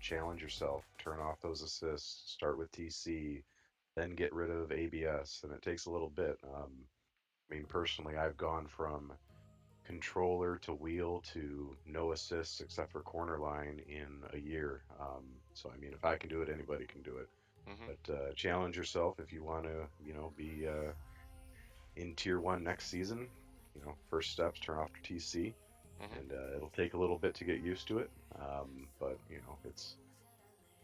challenge yourself, turn off those assists, start with TC, then get rid of ABS, and it takes a little bit. I mean, personally, I've gone from controller to wheel to no assists except for corner line in a year. So I mean, if I can do it, anybody can do it. But challenge yourself if you want to, be in tier 1 next season. First steps, turn off your TC, and it'll take a little bit to get used to it. But it's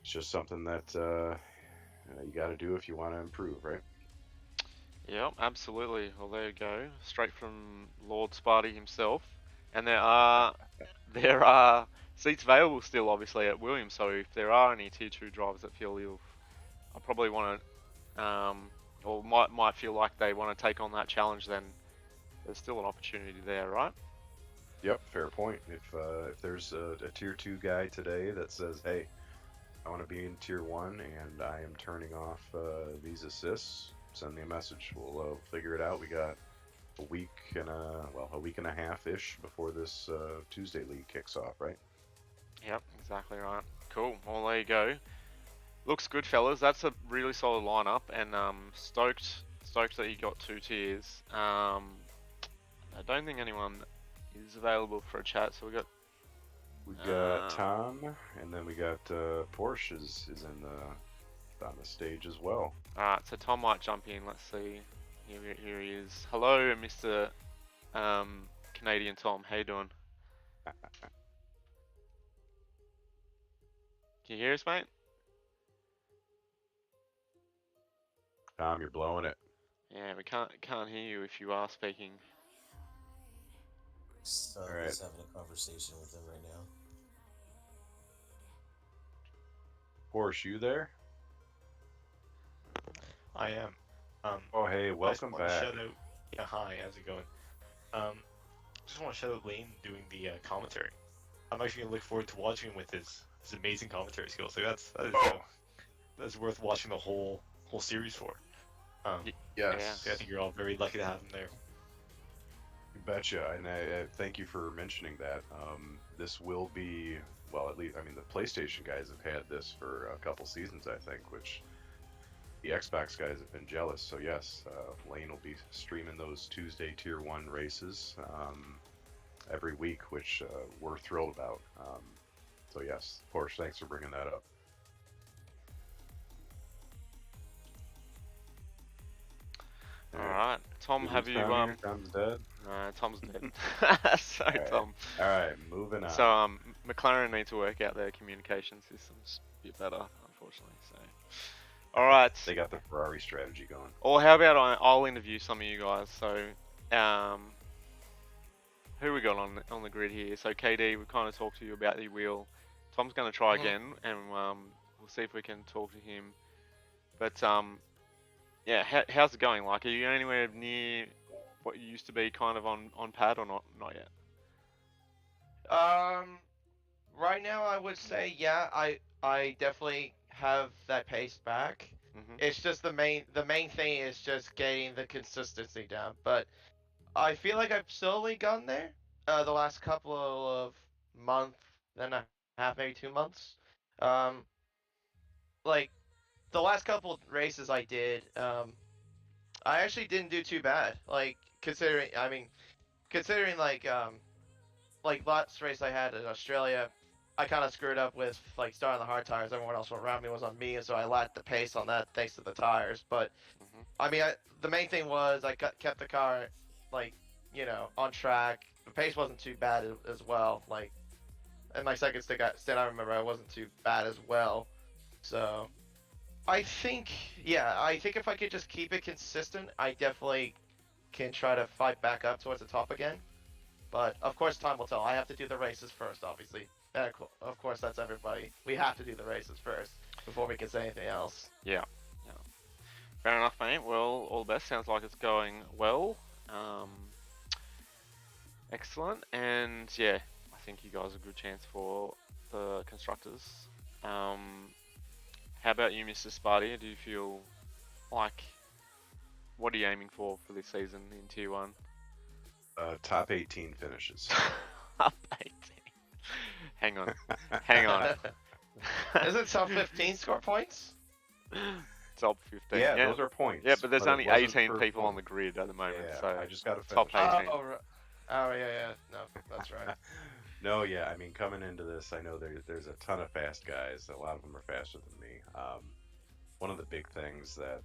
just something that you got to do if you want to improve, right? Yeah, absolutely. Well, there you go, straight from Lord Sparty himself. And there are seats available still, obviously, at Williams. So if there are any tier 2 drivers that feel I probably want to, or might feel like they want to take on that challenge, then there's still an opportunity there, right? Yep, fair point. If there's a tier 2 guy today that says, hey, I want to be in tier 1 and I am turning off these assists, send me a message. We'll figure it out. We got a week and a half ish before this Tuesday league kicks off, right? Yep, exactly right. Cool. Well, there you go. Looks good, fellas. That's a really solid lineup, and stoked that you got 2 tiers. I don't think anyone is available for a chat, so we got Tom, and then we got Porsche is on the stage as well. Alright, so Tom might jump in. Let's see. Here he is. Hello, Mr. Canadian Tom. How you doing? Can you hear us, mate? Tom, you're blowing it. Yeah, we can't hear you if you are speaking. All right. Just having a conversation with him right now. Porsche, you there? I am. Oh, hey, welcome back. Shout out. Yeah, hi, how's it going? Just want to shout out Lane doing the commentary. I'm actually gonna look forward to watching him with his amazing commentary skills. So that's worth watching the whole series for. Yes. Yeah, I think you're all very lucky to have him there. You betcha, and I thank you for mentioning that. This will be, well, at least, I mean, the PlayStation guys have had this for a couple seasons, I think, which the Xbox guys have been jealous. So yes, Lane will be streaming those Tuesday Tier 1 races every week, which we're thrilled about. So yes, Porsche, thanks for bringing that up. All right, Tom, have you Tom's dead. Tom's dead. So All right. Tom. All right, moving on. So McLaren need to work out their communication systems a bit better, unfortunately. So, all right. They got the Ferrari strategy going. Or how about I'll interview some of you guys. So, who we got on the grid here? So KD, we kind of talked to you about the wheel. Tom's going to try again, and we'll see if we can talk to him. But yeah, how's it going? Like, are you anywhere near what you used to be, kind of on pad, or not? Not yet. Right now I would say yeah, I definitely have that pace back. It's just the main thing is just getting the consistency down. But I feel like I've slowly gotten there. The last couple of months and a half, maybe 2 months. Like the last couple races I did, I actually didn't do too bad. Like considering like last race I had in Australia, I kind of screwed up with like starting the hard tires. Everyone else around me was on me, and so I lacked the pace on that thanks to the tires. But I mean, the main thing was I kept the car like on track. The pace wasn't too bad as well. Like in my second stint, I remember I wasn't too bad as well. So I think if I could just keep it consistent, I definitely can try to fight back up towards the top again. But of course, time will tell. I have to do the races first, obviously. And of course, that's everybody. We have to do the races first before we can say anything else. Yeah. Fair enough, mate. Well, all the best. Sounds like it's going well. Excellent. And yeah, I think you guys have a good chance for the constructors. How about you, Mr. Sparty? Do you feel like, what are you aiming for this season in Tier 1? Top 18 finishes. Top 18. Hang on. Is it top 15 score points? Top 15. Yeah, those are points. Yeah, but there's only 18 people point. on the grid at the moment, Yeah, so I just got to top 18. Oh yeah. No, that's right. No, yeah. I mean, coming into this, I know there's a ton of fast guys. A lot of them are faster than me. One of the big things that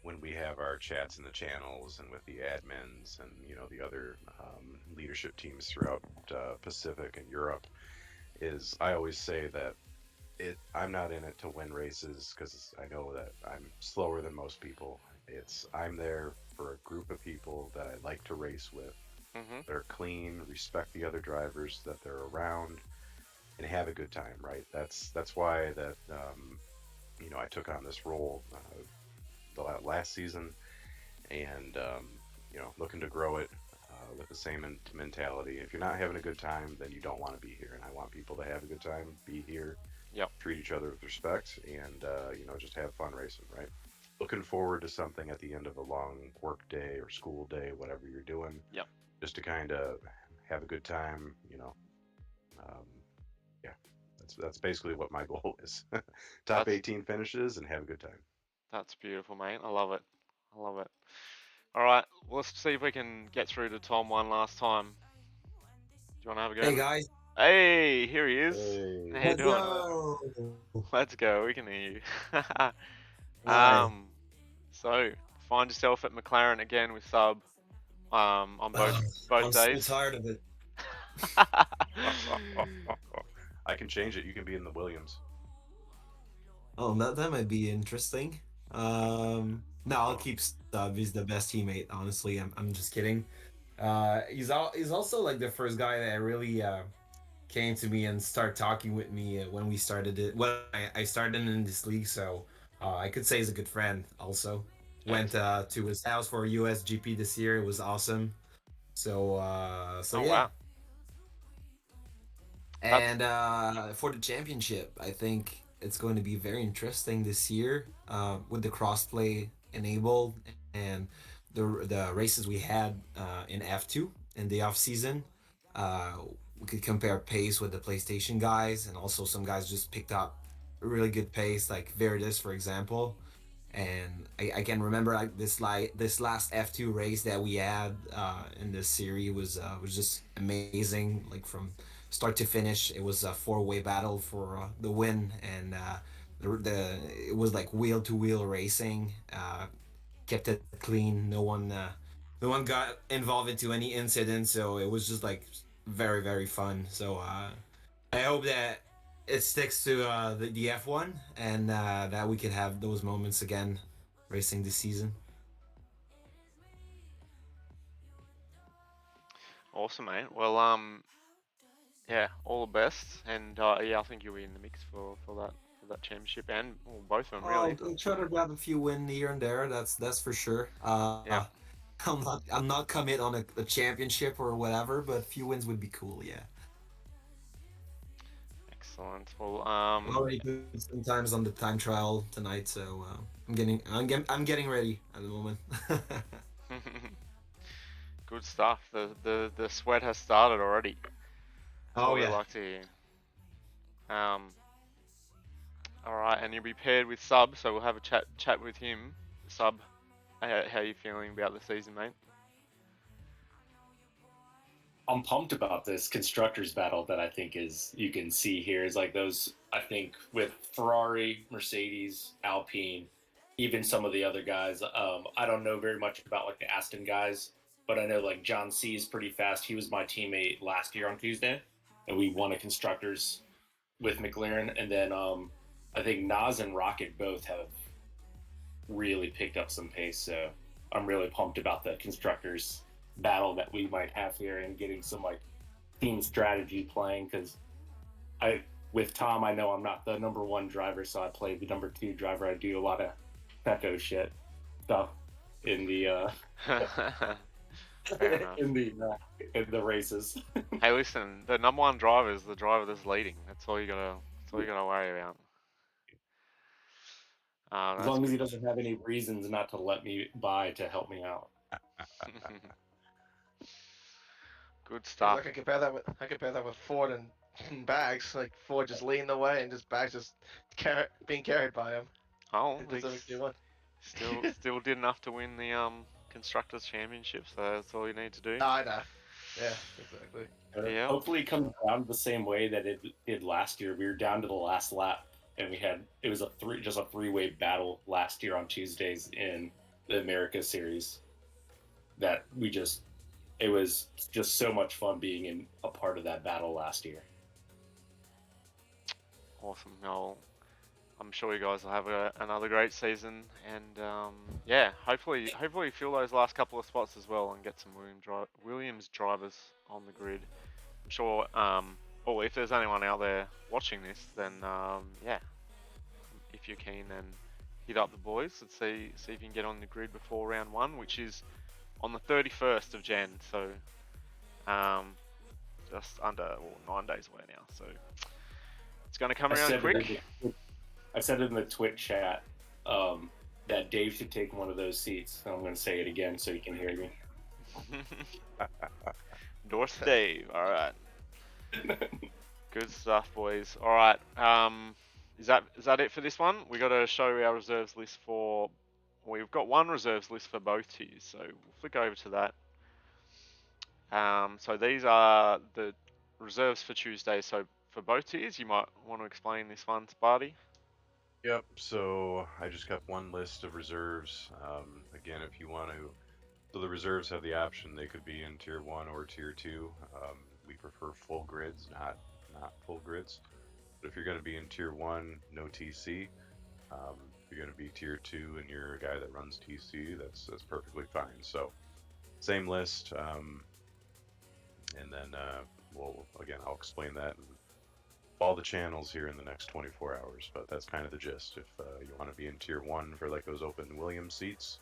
when we have our chats in the channels and with the admins and the other leadership teams throughout Pacific and Europe is I always say that I'm not in it to win races because I know that I'm slower than most people. I'm there for a group of people that I like to race with. They're clean, respect the other drivers that they're around, and have a good time. Right? That's why that I took on this role the last season, and looking to grow it with the same mentality. If you're not having a good time, then you don't want to be here. And I want people to have a good time, be here, treat each other with respect, and just have fun racing. Right? Looking forward to something at the end of a long work day or school day, whatever you're doing. Just to kind of have a good time. That's basically what my goal is. Top 18 finishes and have a good time. That's beautiful, mate. I love it. All right, let's see if we can get through to Tom one last time. Do you want to have a go? Hey guys. Hey, here he is. Hey. How you doing? Go. Let's go. We can hear you. So find yourself at McLaren again with sub on both I'm days. so tired of it. I can change it. You can be in the Williams. Oh, that might be interesting. No, I'll keep Sub. He's the best teammate. Honestly, I'm just kidding. He's also like the first guy that really came to me and started talking with me when we started it. When I started in this league, so I could say he's a good friend. Also, went to his house for USGP this year. It was awesome. So yeah. Wow. And for the championship, I think it's going to be very interesting this year with the crossplay enabled and the races we had in F2 in the off season. We could compare pace with the PlayStation guys, and also some guys just picked up a really good pace, like Veritas, for example. And I can remember like this last F2 race that we had in this series was just amazing, like from start to finish. It was a four-way battle for the win, and it was like wheel-to-wheel racing. Kept it clean. No one got involved into any incident, so it was just like very very fun. So I hope that it sticks to the F1 and that we can have those moments again racing this season. Awesome, mate. Well, yeah, all the best, and yeah, I think you'll be in the mix for that championship and well, both of them really. I'll try to grab a few wins here and there. That's for sure. Yeah. I'm not commit on a championship or whatever, but a few wins would be cool. Yeah. Excellent. Well, I'm already doing sometimes on the time trial tonight, so I'm getting ready at the moment. good stuff. The sweat has started already. That's what we like to hear. All right, and you'll be paired with Sub, so we'll have a chat with him. Sub, how you feeling about the season, mate? I'm pumped about this constructors battle that I think you can see here is like those, I think with Ferrari, Mercedes, Alpine, even some of the other guys. I don't know very much about like the Aston guys, but I know like John C is pretty fast. He was my teammate last year on Tuesday, and we won a constructors with McLaren. And then I think Nas and Rocket both have really picked up some pace. So I'm really pumped about the constructors battle that we might have here and getting some like team strategy playing, because with Tom, I know I'm not the number one driver, so I play the number two driver. I do a lot of Pecco shit stuff in the in the races. Hey, listen, the number one driver is the driver that's leading. That's all you gotta worry about. As long as he doesn't have any reasons not to let me by to help me out. Good stuff. I can compare that with Ford and Bags. Like Ford just leading the way and just Bags just being carried by him. Oh, still did enough to win the constructors championship. So that's all you need to do. I know. Yeah, exactly. Yeah. Hopefully, it comes down the same way that it did last year. We were down to the last lap, and it was a three-way battle last year on Tuesdays in the America Series. It was just so much fun being in a part of that battle last year. Awesome. No, I'm sure you guys will have another great season, and yeah, hopefully fill those last couple of spots as well and get some Williams drivers on the grid. I'm sure. Well, if there's anyone out there watching this, then yeah, if you're keen, then hit up the boys and see if you can get on the grid before round 1, which is on the 31st of Jan. So just under 9 days away now. So it's going to come around quick. I said in the Twitch chat that Dave should take one of those seats. I'm going to say it again so you can hear me. North Dave. All right. Good stuff, boys. All right. Is that it for this one? We got to show our reserves list for. We've got one reserves list for both tiers, so we'll flick over to that. So these are the reserves for Tuesday. So for both tiers, you might want to explain this one, Sparty. Yep, so I just got one list of reserves. Again, if you want to, so the reserves have the option, they could be in tier 1 or tier 2. We prefer full grids, not full grids. But if you're going to be in tier 1, no TC. If you're going to be tier 2 and you're a guy that runs TC, that's perfectly fine. So same list, and then I'll explain that in all the channels here in the next 24 hours, but that's kind of the gist. If you want to be in tier 1 for like those open Williams seats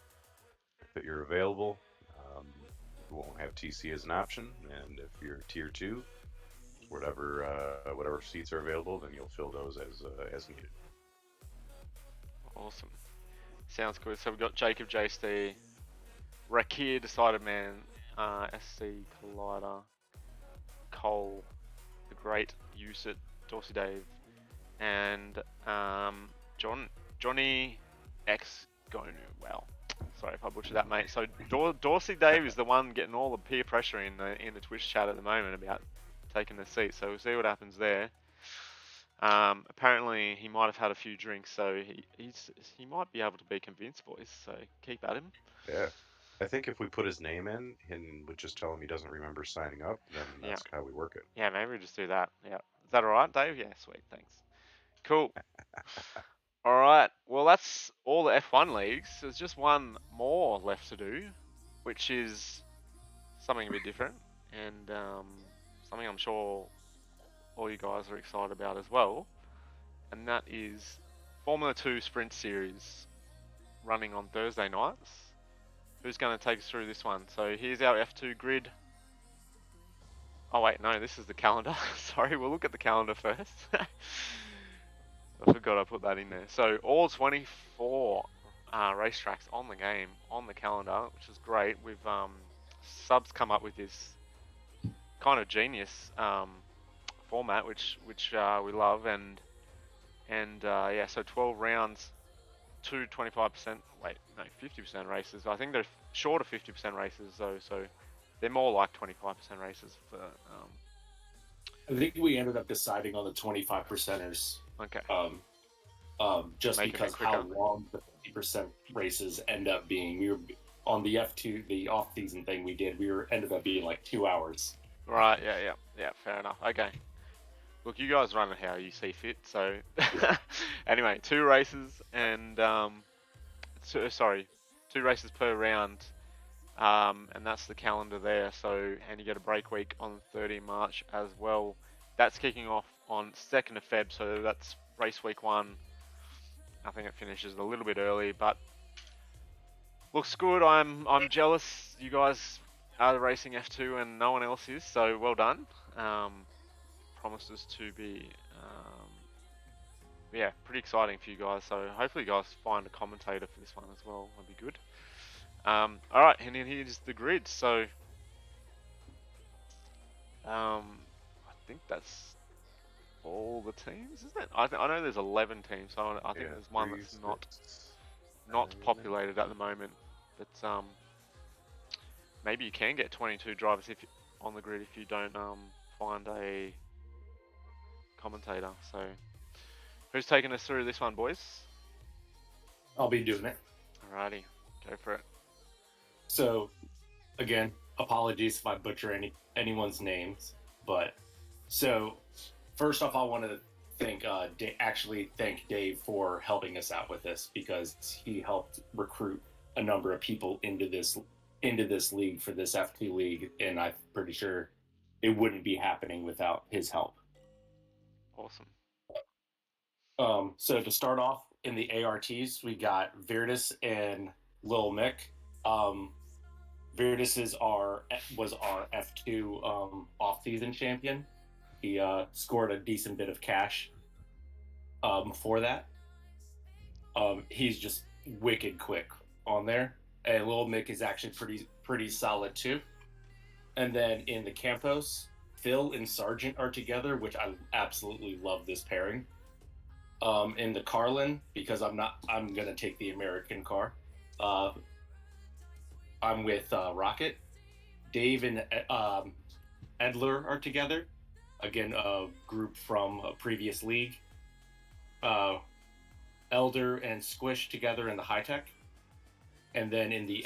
that you're available, you won't have TC as an option, and if you're tier 2, whatever seats are available, then you'll fill those as needed. Awesome. Sounds good. So we've got Jacob JC, Rakir, Decided Man, SC Collider, Cole, the Great, Usit, Dorsey Dave, and Johnny X Gonu. Wow. Sorry if I butchered that, mate. So Dorsey Dave is the one getting all the peer pressure in the Twitch chat at the moment about taking the seat. So we'll see what happens there. Apparently he might have had a few drinks, so he might be able to be convinced, boys. So keep at him. Yeah. I think if we put his name in and would just tell him he doesn't remember signing up, then that's how we work it. Yeah, maybe we just do that. Yeah. Is that alright, Dave? Yeah, sweet, thanks. Cool. Alright, well that's all the F1 leagues. There's just one more left to do, which is something a bit different, and something I'm sure all you guys are excited about as well, and that is Formula 2 Sprint Series running on Thursday nights. Who's going to take us through this one? So here's our F2 grid. Oh wait, no, this is the calendar. Sorry, we'll look at the calendar first. I forgot I put that in there. So all 24 racetracks on the game, on the calendar, which is great. We've subs come up with this kind of genius format, which we love, and yeah, so 12 rounds, 25%, wait, no, 50% races. I think they're short of 50% races though, so they're more like 25% races for. I think we ended up deciding on the 25%ers. Okay. Just Making because it quicker. how long the 50% races end up being. We were on the F2, the off-season thing we did. Ended up being like 2 hours. Right. Yeah. Fair enough. Okay. Look, you guys run it how you see fit. So, anyway, 2 races and 2 races per round, and that's the calendar there. So, and you get a break week on 30 March as well. That's kicking off on 2nd of Feb. So that's race week 1. I think it finishes a little bit early, but looks good. I'm jealous. You guys are racing F2 and no one else is. So well done. Promises to be, yeah, pretty exciting for you guys. So hopefully you guys find a commentator for this one as well. That'd be good. All right, and then here's the grid. So, I think that's all the teams, isn't it? I know there's 11 teams, so I think there's one that's not populated at the moment. But maybe you can get 22 drivers on the grid if you don't find a commentator. So, who's taking us through this one, boys? I'll be doing it. Alrighty, go for it. So, again, apologies if I butcher anyone's names, but so first off, I want to thank Dave for helping us out with this, because he helped recruit a number of people into this league for this F2 league, and I'm pretty sure it wouldn't be happening without his help. Awesome. So to start off in the ARTs, we got Virtus and Lil Mick. Virtus was our F2 off-season champion. He scored a decent bit of cash for that. He's just wicked quick on there, and Lil Mick is actually pretty solid too. And then in the Campos, Phil and Sargent are together, which I absolutely love this pairing. In the Carlin, because I'm gonna take the American car. I'm with Rocket. Dave and Edler are together. Again, a group from a previous league. Elder and Squish together in the High Tech. And then in the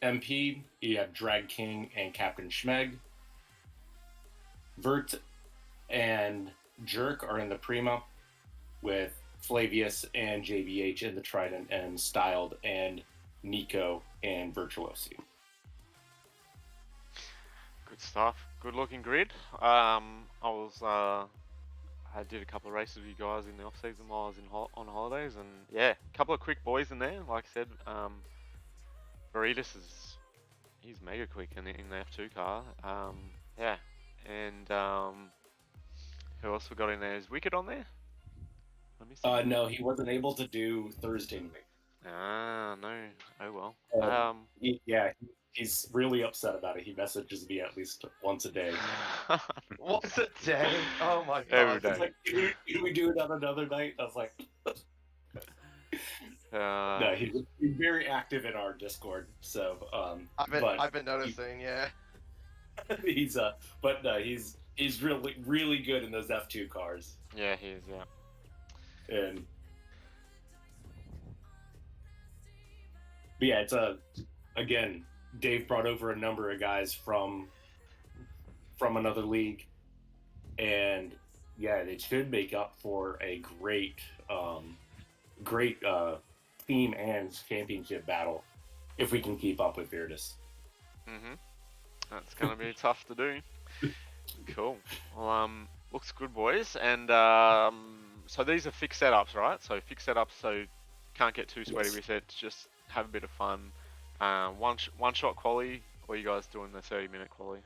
MP, you have Drag King and Captain Schmeg. Vert and Jerk are in the Prima, with Flavius and JBH in the Trident, and Styled and Nico and Virtuosi. Good stuff. Good looking grid. I did a couple of races with you guys in the off season while I was on holidays, and yeah, a couple of quick boys in there. Like I said, Veritas he's mega quick in the F2 car. Yeah, and who else we got in there? Is Wicked on there? Let me see. No, he wasn't able to do Thursday night. Ah, no. Oh well. He's really upset about it. He messages me at least once a day. Once a day? Oh my god. Every day. He's like, can we do it on another night? I was like, no, he's very active in our Discord. So, I've been noticing, yeah. he's He's really, really good in those F2 cars. Yeah, he is. Yeah. And but yeah, it's again, Dave brought over a number of guys from another league, and yeah, it should make up for a great team and championship battle if we can keep up with Virtus. That's gonna be tough to do. Cool. Well, looks good, boys. And so these are fixed setups, right? So fixed setups, so can't get too sweaty with it. Just have a bit of fun. One shot quali, or you guys doing the 30-minute quali?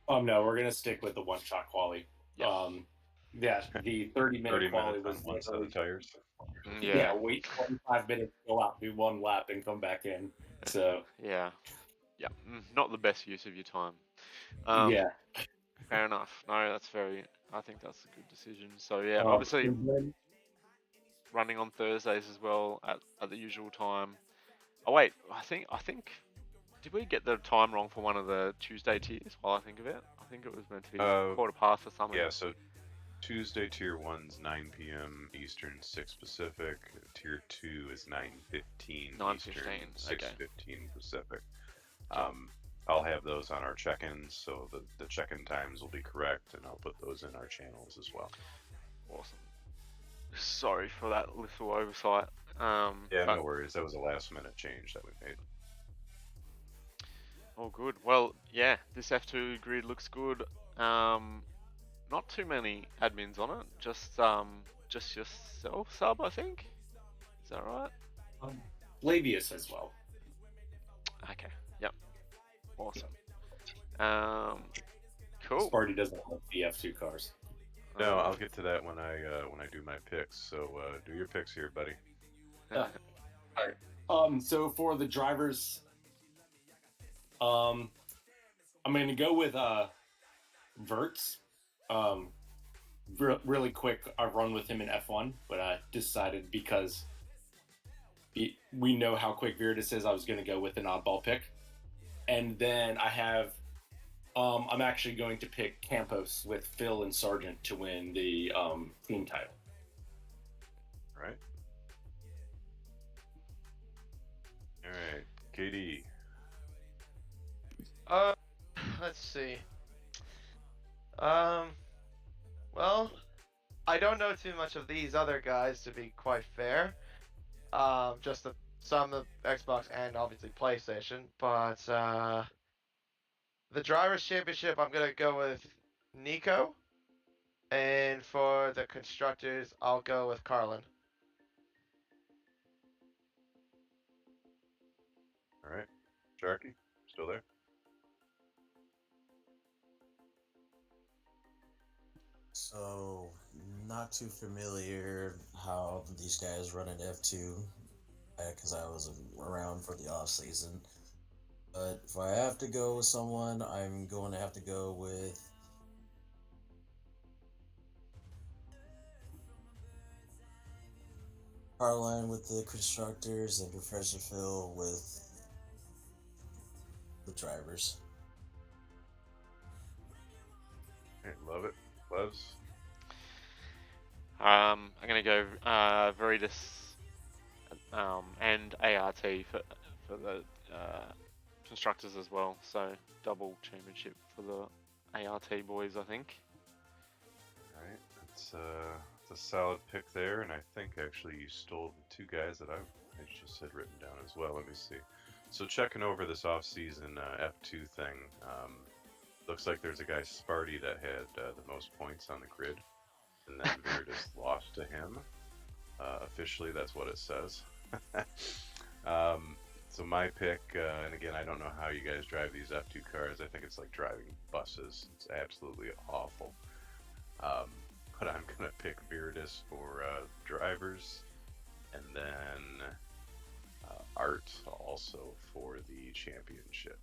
No, we're gonna stick with the one shot quali. Yeah. Yeah, the 30-minute quali was on one set of tires. Yeah, wait 25 minutes, go out, do one lap, and come back in. So yeah, not the best use of your time. yeah, fair enough. No, that's very. I think that's a good decision. So yeah, obviously running on Thursdays as well at the usual time. Oh wait, I think did we get the time wrong for one of the Tuesday tiers? While I think of it, I think it was meant to be 1:15 or something. Yeah, so Tuesday tier 1's 9 p.m. Eastern, 6 Pacific. Tier 2 is 9:15 Eastern, 6:15 Pacific. I'll have those on our check-ins, so the check-in times will be correct, and I'll put those in our channels as well. Awesome. Sorry for that little oversight. Yeah, no worries. That was a last-minute change that we made. Oh, good. Well, yeah, this F2 grid looks good. Not too many admins on it. Just yourself, Sub, I think. Is that right? Labius as well. Okay. Yep. Awesome. Cool. Sparty doesn't have the F2 cars. No, I'll get to that when I do my picks. So do your picks here, buddy. All right. So for the drivers, I'm going to go with Verts. Really quick, I've run with him in F1, but I decided because we know how quick Virtus is, I was going to go with an oddball pick. And then I have, I'm actually going to pick Campos with Phil and Sargent to win the team title. All right, KD. Let's see. Well, I don't know too much of these other guys, to be quite fair. Just some of Xbox and obviously PlayStation, but the Drivers' Championship, I'm gonna go with Nico, and for the Constructors, I'll go with Carlin. All right, Sharky, still there? So, not too familiar how these guys run in F2, because I wasn't around for the off season. But if I have to go with someone, I'm going to have to go with Caroline with the Constructors and Professor Phil with the Drivers. Hey, love it. Plevs. I'm gonna go Veritas and ART for the Constructors as well. So double championship for the ART boys, I think. All right, it's a solid pick there, and I think actually you stole the two guys that I just had written down as well. Let me see. So checking over this off-season F2 thing, looks like there's a guy Sparty that had the most points on the grid, and then Virtus lost to him. Officially, that's what it says. So my pick, and again, I don't know how you guys drive these F2 cars. I think it's like driving buses. It's absolutely awful. But I'm gonna pick Virtus for drivers, and then Art also for the championship.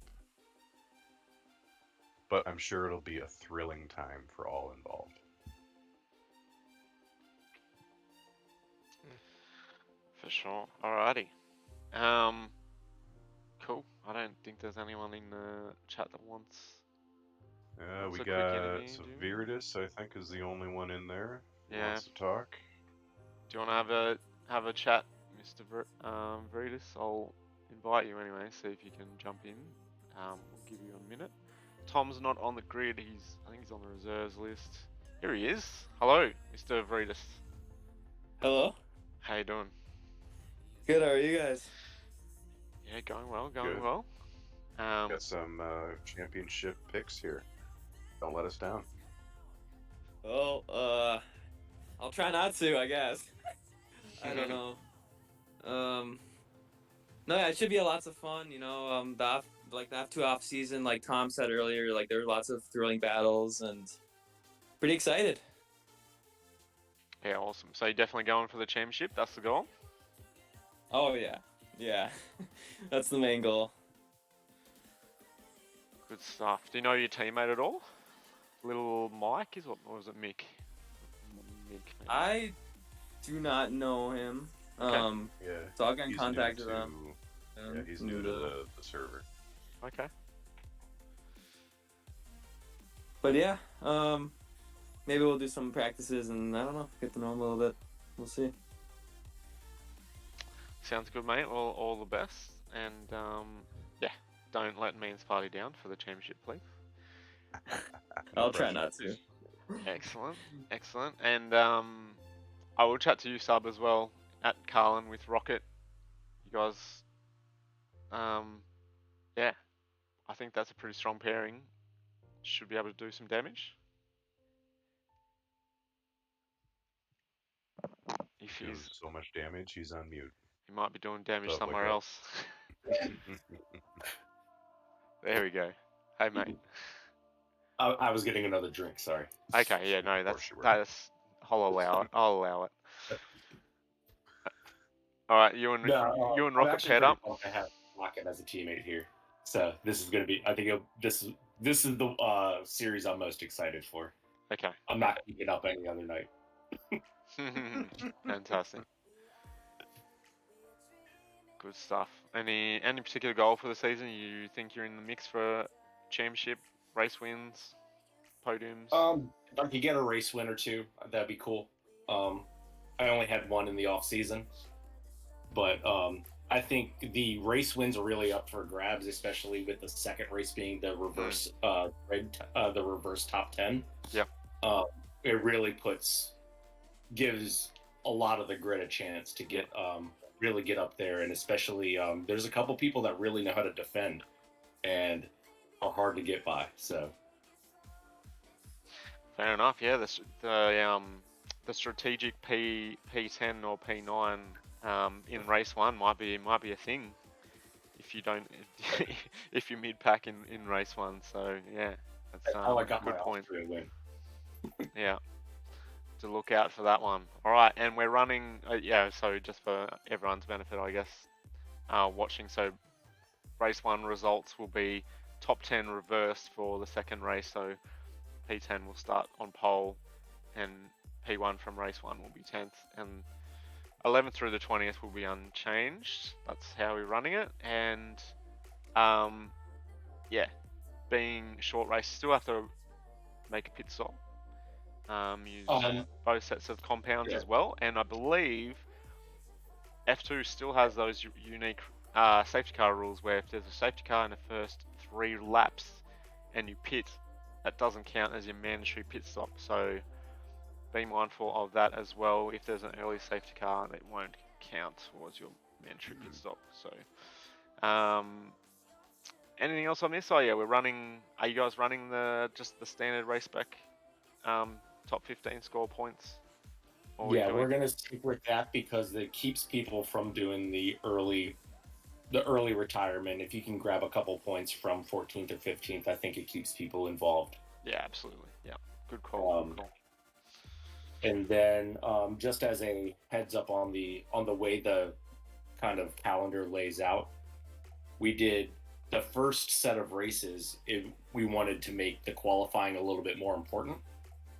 But I'm sure it'll be a thrilling time for all involved. For sure. Alrighty. Cool. I don't think there's anyone in the chat that wants. We a quick got interview, so do we? Viridis, I think, is the only one in there who Yeah. wants to talk. Do you want to have a chat, Mr. Veritas? I'll invite you anyway, see if you can jump in. We'll give you a minute. Tom's not on the grid. I think he's on the reserves list. Here he is. Hello, Mr. Veritas. Hello. How you doing? Good. How are you guys? Yeah, going well. Going Good. well. Got some championship picks here. Don't let us down. Well, I'll try not to, I guess. I don't know. No, yeah, it should be lots of fun. You know, the F2 off season, like Tom said earlier, like there were lots of thrilling battles and pretty excited. Yeah, awesome. So you're definitely going for the championship. That's the goal. Oh yeah, that's the main goal. Good stuff. Do you know your teammate at all? Little Mike is what, or was it Mick? Mick. Maybe. I do not know him. Okay. Yeah. So I'll get in he's contact new with to- him. Yeah, he's new to the server. Okay. But yeah, maybe we'll do some practices and I don't know, get to know him a little bit. We'll see. Sounds good, mate. Well, all the best, and yeah, don't let InsaneSparty down for the championship, please. I'll try not to. Excellent, excellent, and I will chat to you, Sub, as well at Carlin with Rocket. You guys, yeah, I think that's a pretty strong pairing. Should be able to do some damage. If Doing he's, so much damage, he's on mute. he might be doing damage Stuff like somewhere that. else. There we go. Hey, mate. I was getting another drink. Sorry. Okay, yeah, no, Of that's course you were. I'll allow it. I'll allow it. All right, you and I'm Rocket actually paired pretty up. pumped to have Rocket as a teammate here. So this is going to be. I think this is the series I'm most excited for. Okay. I'm not keeping up any other night. Fantastic. Good stuff. Any particular goal for the season? You think you're in the mix for championship, race wins, podiums? If I could get a race win or two, that'd be cool. I only had one in the off season, but I think the race wins are really up for grabs, especially with the second race being the reverse the reverse top 10. Yep. It really gives a lot of the grid a chance to get really get up there, and especially there's a couple people that really know how to defend and are hard to get by. So Fair enough. Yeah, the strategic P10 or P9 in race 1 might be a thing if you don't if you mid pack in race 1. So yeah, that's I got good my point. Austria win. Yeah, to look out for that one. All right, and we're running. So just for everyone's benefit, I guess, watching. So race 1 results will be top 10 reversed for the second race. So P10 will start on pole, and P1 from race 1 will be 10th, and 11th through the 20th will be unchanged. That's how we're running it, and yeah, being short race, still have to make a pit stop. Use both sets of compounds as well, and I believe F2 still has those unique safety car rules where if there's a safety car in the first 3 laps and you pit, that doesn't count as your mandatory pit stop. So be mindful of that as well. If there's an early safety car, it won't count towards your mandatory pit stop. So anything else on this? Oh yeah, we're running. Are you guys running just the standard race spec top 15 score points? Yeah, we're gonna stick with that because it keeps people from doing the early retirement. If you can grab a couple points from 14th or 15th, I think it keeps people involved. Yeah, absolutely. Yeah, good call. Good call. And then just as a heads up on the way the kind of calendar lays out, we did the first set of races. We wanted to make the qualifying a little bit more important.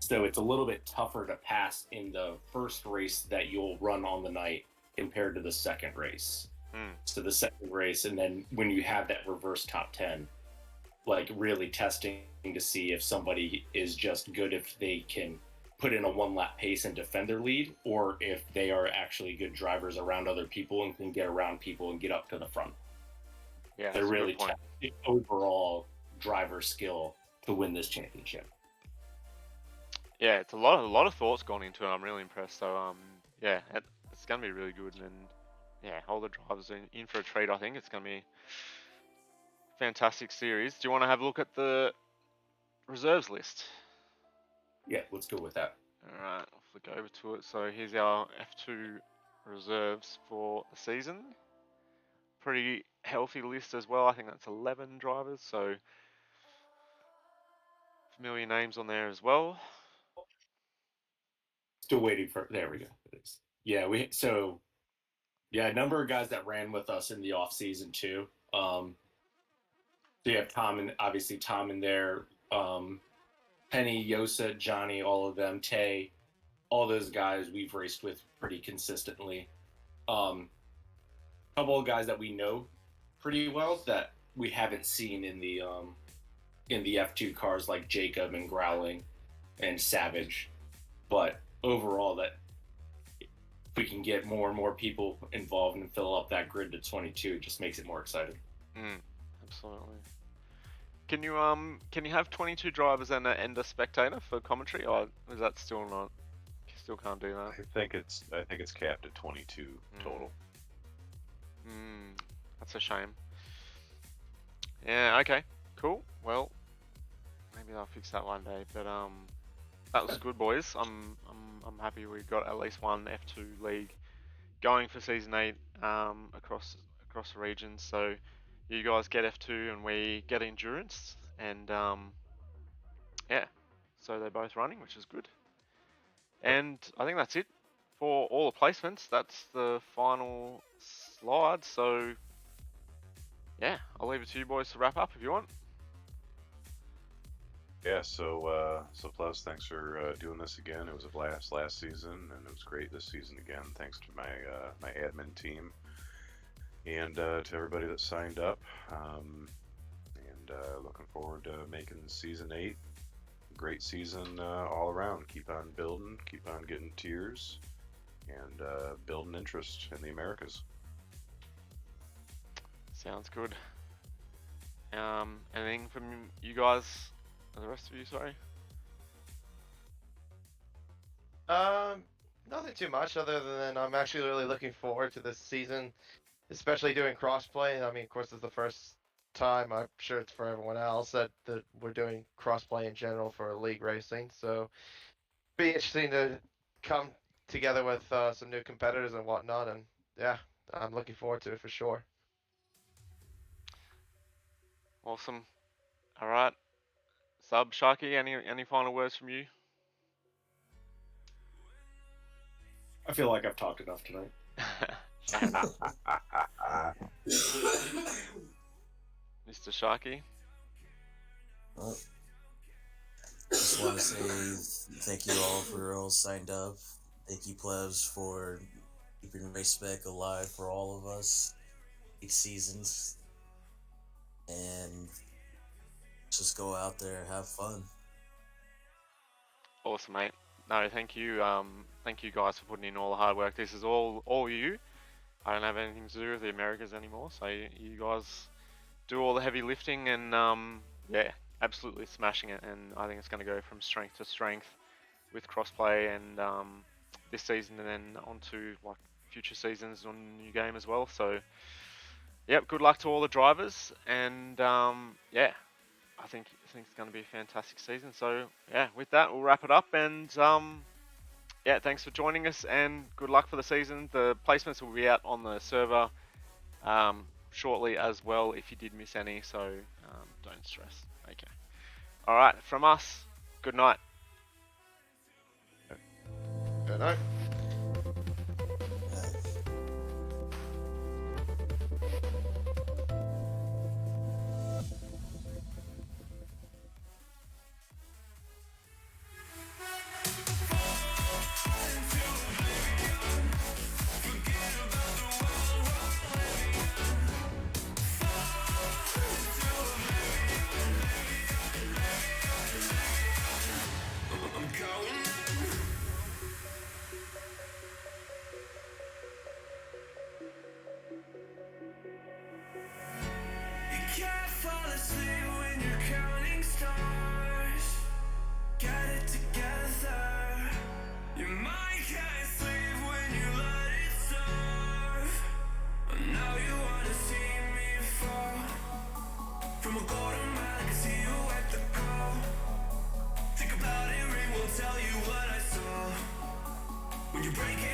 So it's a little bit tougher to pass in the first race that you'll run on the night compared to the second race. to the second race, and then when you have that reverse top 10, like really testing to see if somebody is just good if they can put in a 1-lap pace and defend their lead, or if they are actually good drivers around other people and can get around people and get up to the front. Yeah, They're really testing overall driver skill to win this championship. Yeah, it's a lot of thoughts gone into it. I'm really impressed. So yeah, it's gonna be really good, and yeah, all the drivers in for a treat. I think it's gonna be a fantastic series. Do you want to have a look at the reserves list? Yeah, let's go with that. All right, I'll flick over to it. So here's our F2 reserves for the season. Pretty healthy list as well. I think that's 11 drivers, so familiar names on there as well. Still waiting for. There we go. Yeah, a number of guys that ran with us in the off season too. So you have Tom and obviously Tom in there, Penny, Yosa, Johnny, all of them, Tay, all those guys we've raced with pretty consistently. Couple of guys that we know pretty well that we haven't seen in the F2 cars, like Jacob and Growling and Savage, but overall that if we can get more and more people involved and fill up that grid to 22, it just makes it more exciting. Absolutely. Can you have 22 drivers and a spectator for commentary, or is that still not? You still can't do that. I think it's capped at 22 total. That's a shame. Yeah. Okay. Cool. Well, maybe I'll fix that one day. But that was good, boys. I'm happy we got at least one F2 league going for season 8 across the region. So you guys get F2 and we get endurance, and yeah, so they're both running, which is good. And I think that's it for all the placements. That's the final slide. So yeah, I'll leave it to you boys to wrap up if you want. Yeah, so Plevs, thanks for doing this again. It was a blast last season, and it was great this season again. Thanks to my admin team and to everybody that signed up. And looking forward to making season 8 a great season all around. Keep on building, keep on getting tiers, and building interest in the Americas. Sounds good. Anything from you guys? The rest of you, sorry. Nothing too much other than I'm actually really looking forward to this season, especially doing crossplay. I mean, of course, it's the first time, I'm sure it's for everyone else, that we're doing crossplay in general for league racing. So, be interesting to come together with some new competitors and whatnot. And yeah, I'm looking forward to it for sure. Awesome. All right. Sub Sharky, any final words from you? I feel like I've talked enough tonight. Mr. Sharky? Well, just want to say thank you all for all signed up. Thank you, Plevs, for keeping Race Spec alive for all of us. 8 seasons. And just go out there, have fun. Awesome, mate. No, thank you. Thank you guys for putting in all the hard work. This is all you. I don't have anything to do with the Americas anymore, so you guys do all the heavy lifting, and yeah, absolutely smashing it. And I think it's going to go from strength to strength with crossplay and this season, and then on to like future seasons on the new game as well. So, yep, good luck to all the drivers, and yeah, I think it's going to be a fantastic season. So yeah, with that, we'll wrap it up, and yeah, thanks for joining us, and good luck for the season. The placements will be out on the server shortly as well if you did miss any, so don't stress. Okay. All right, from us, good night. Good night. can't sleep when you let it serve. Now you wanna see me fall. From a golden mile, I can see you at the call. Think about it, ring will tell you what I saw. When you break it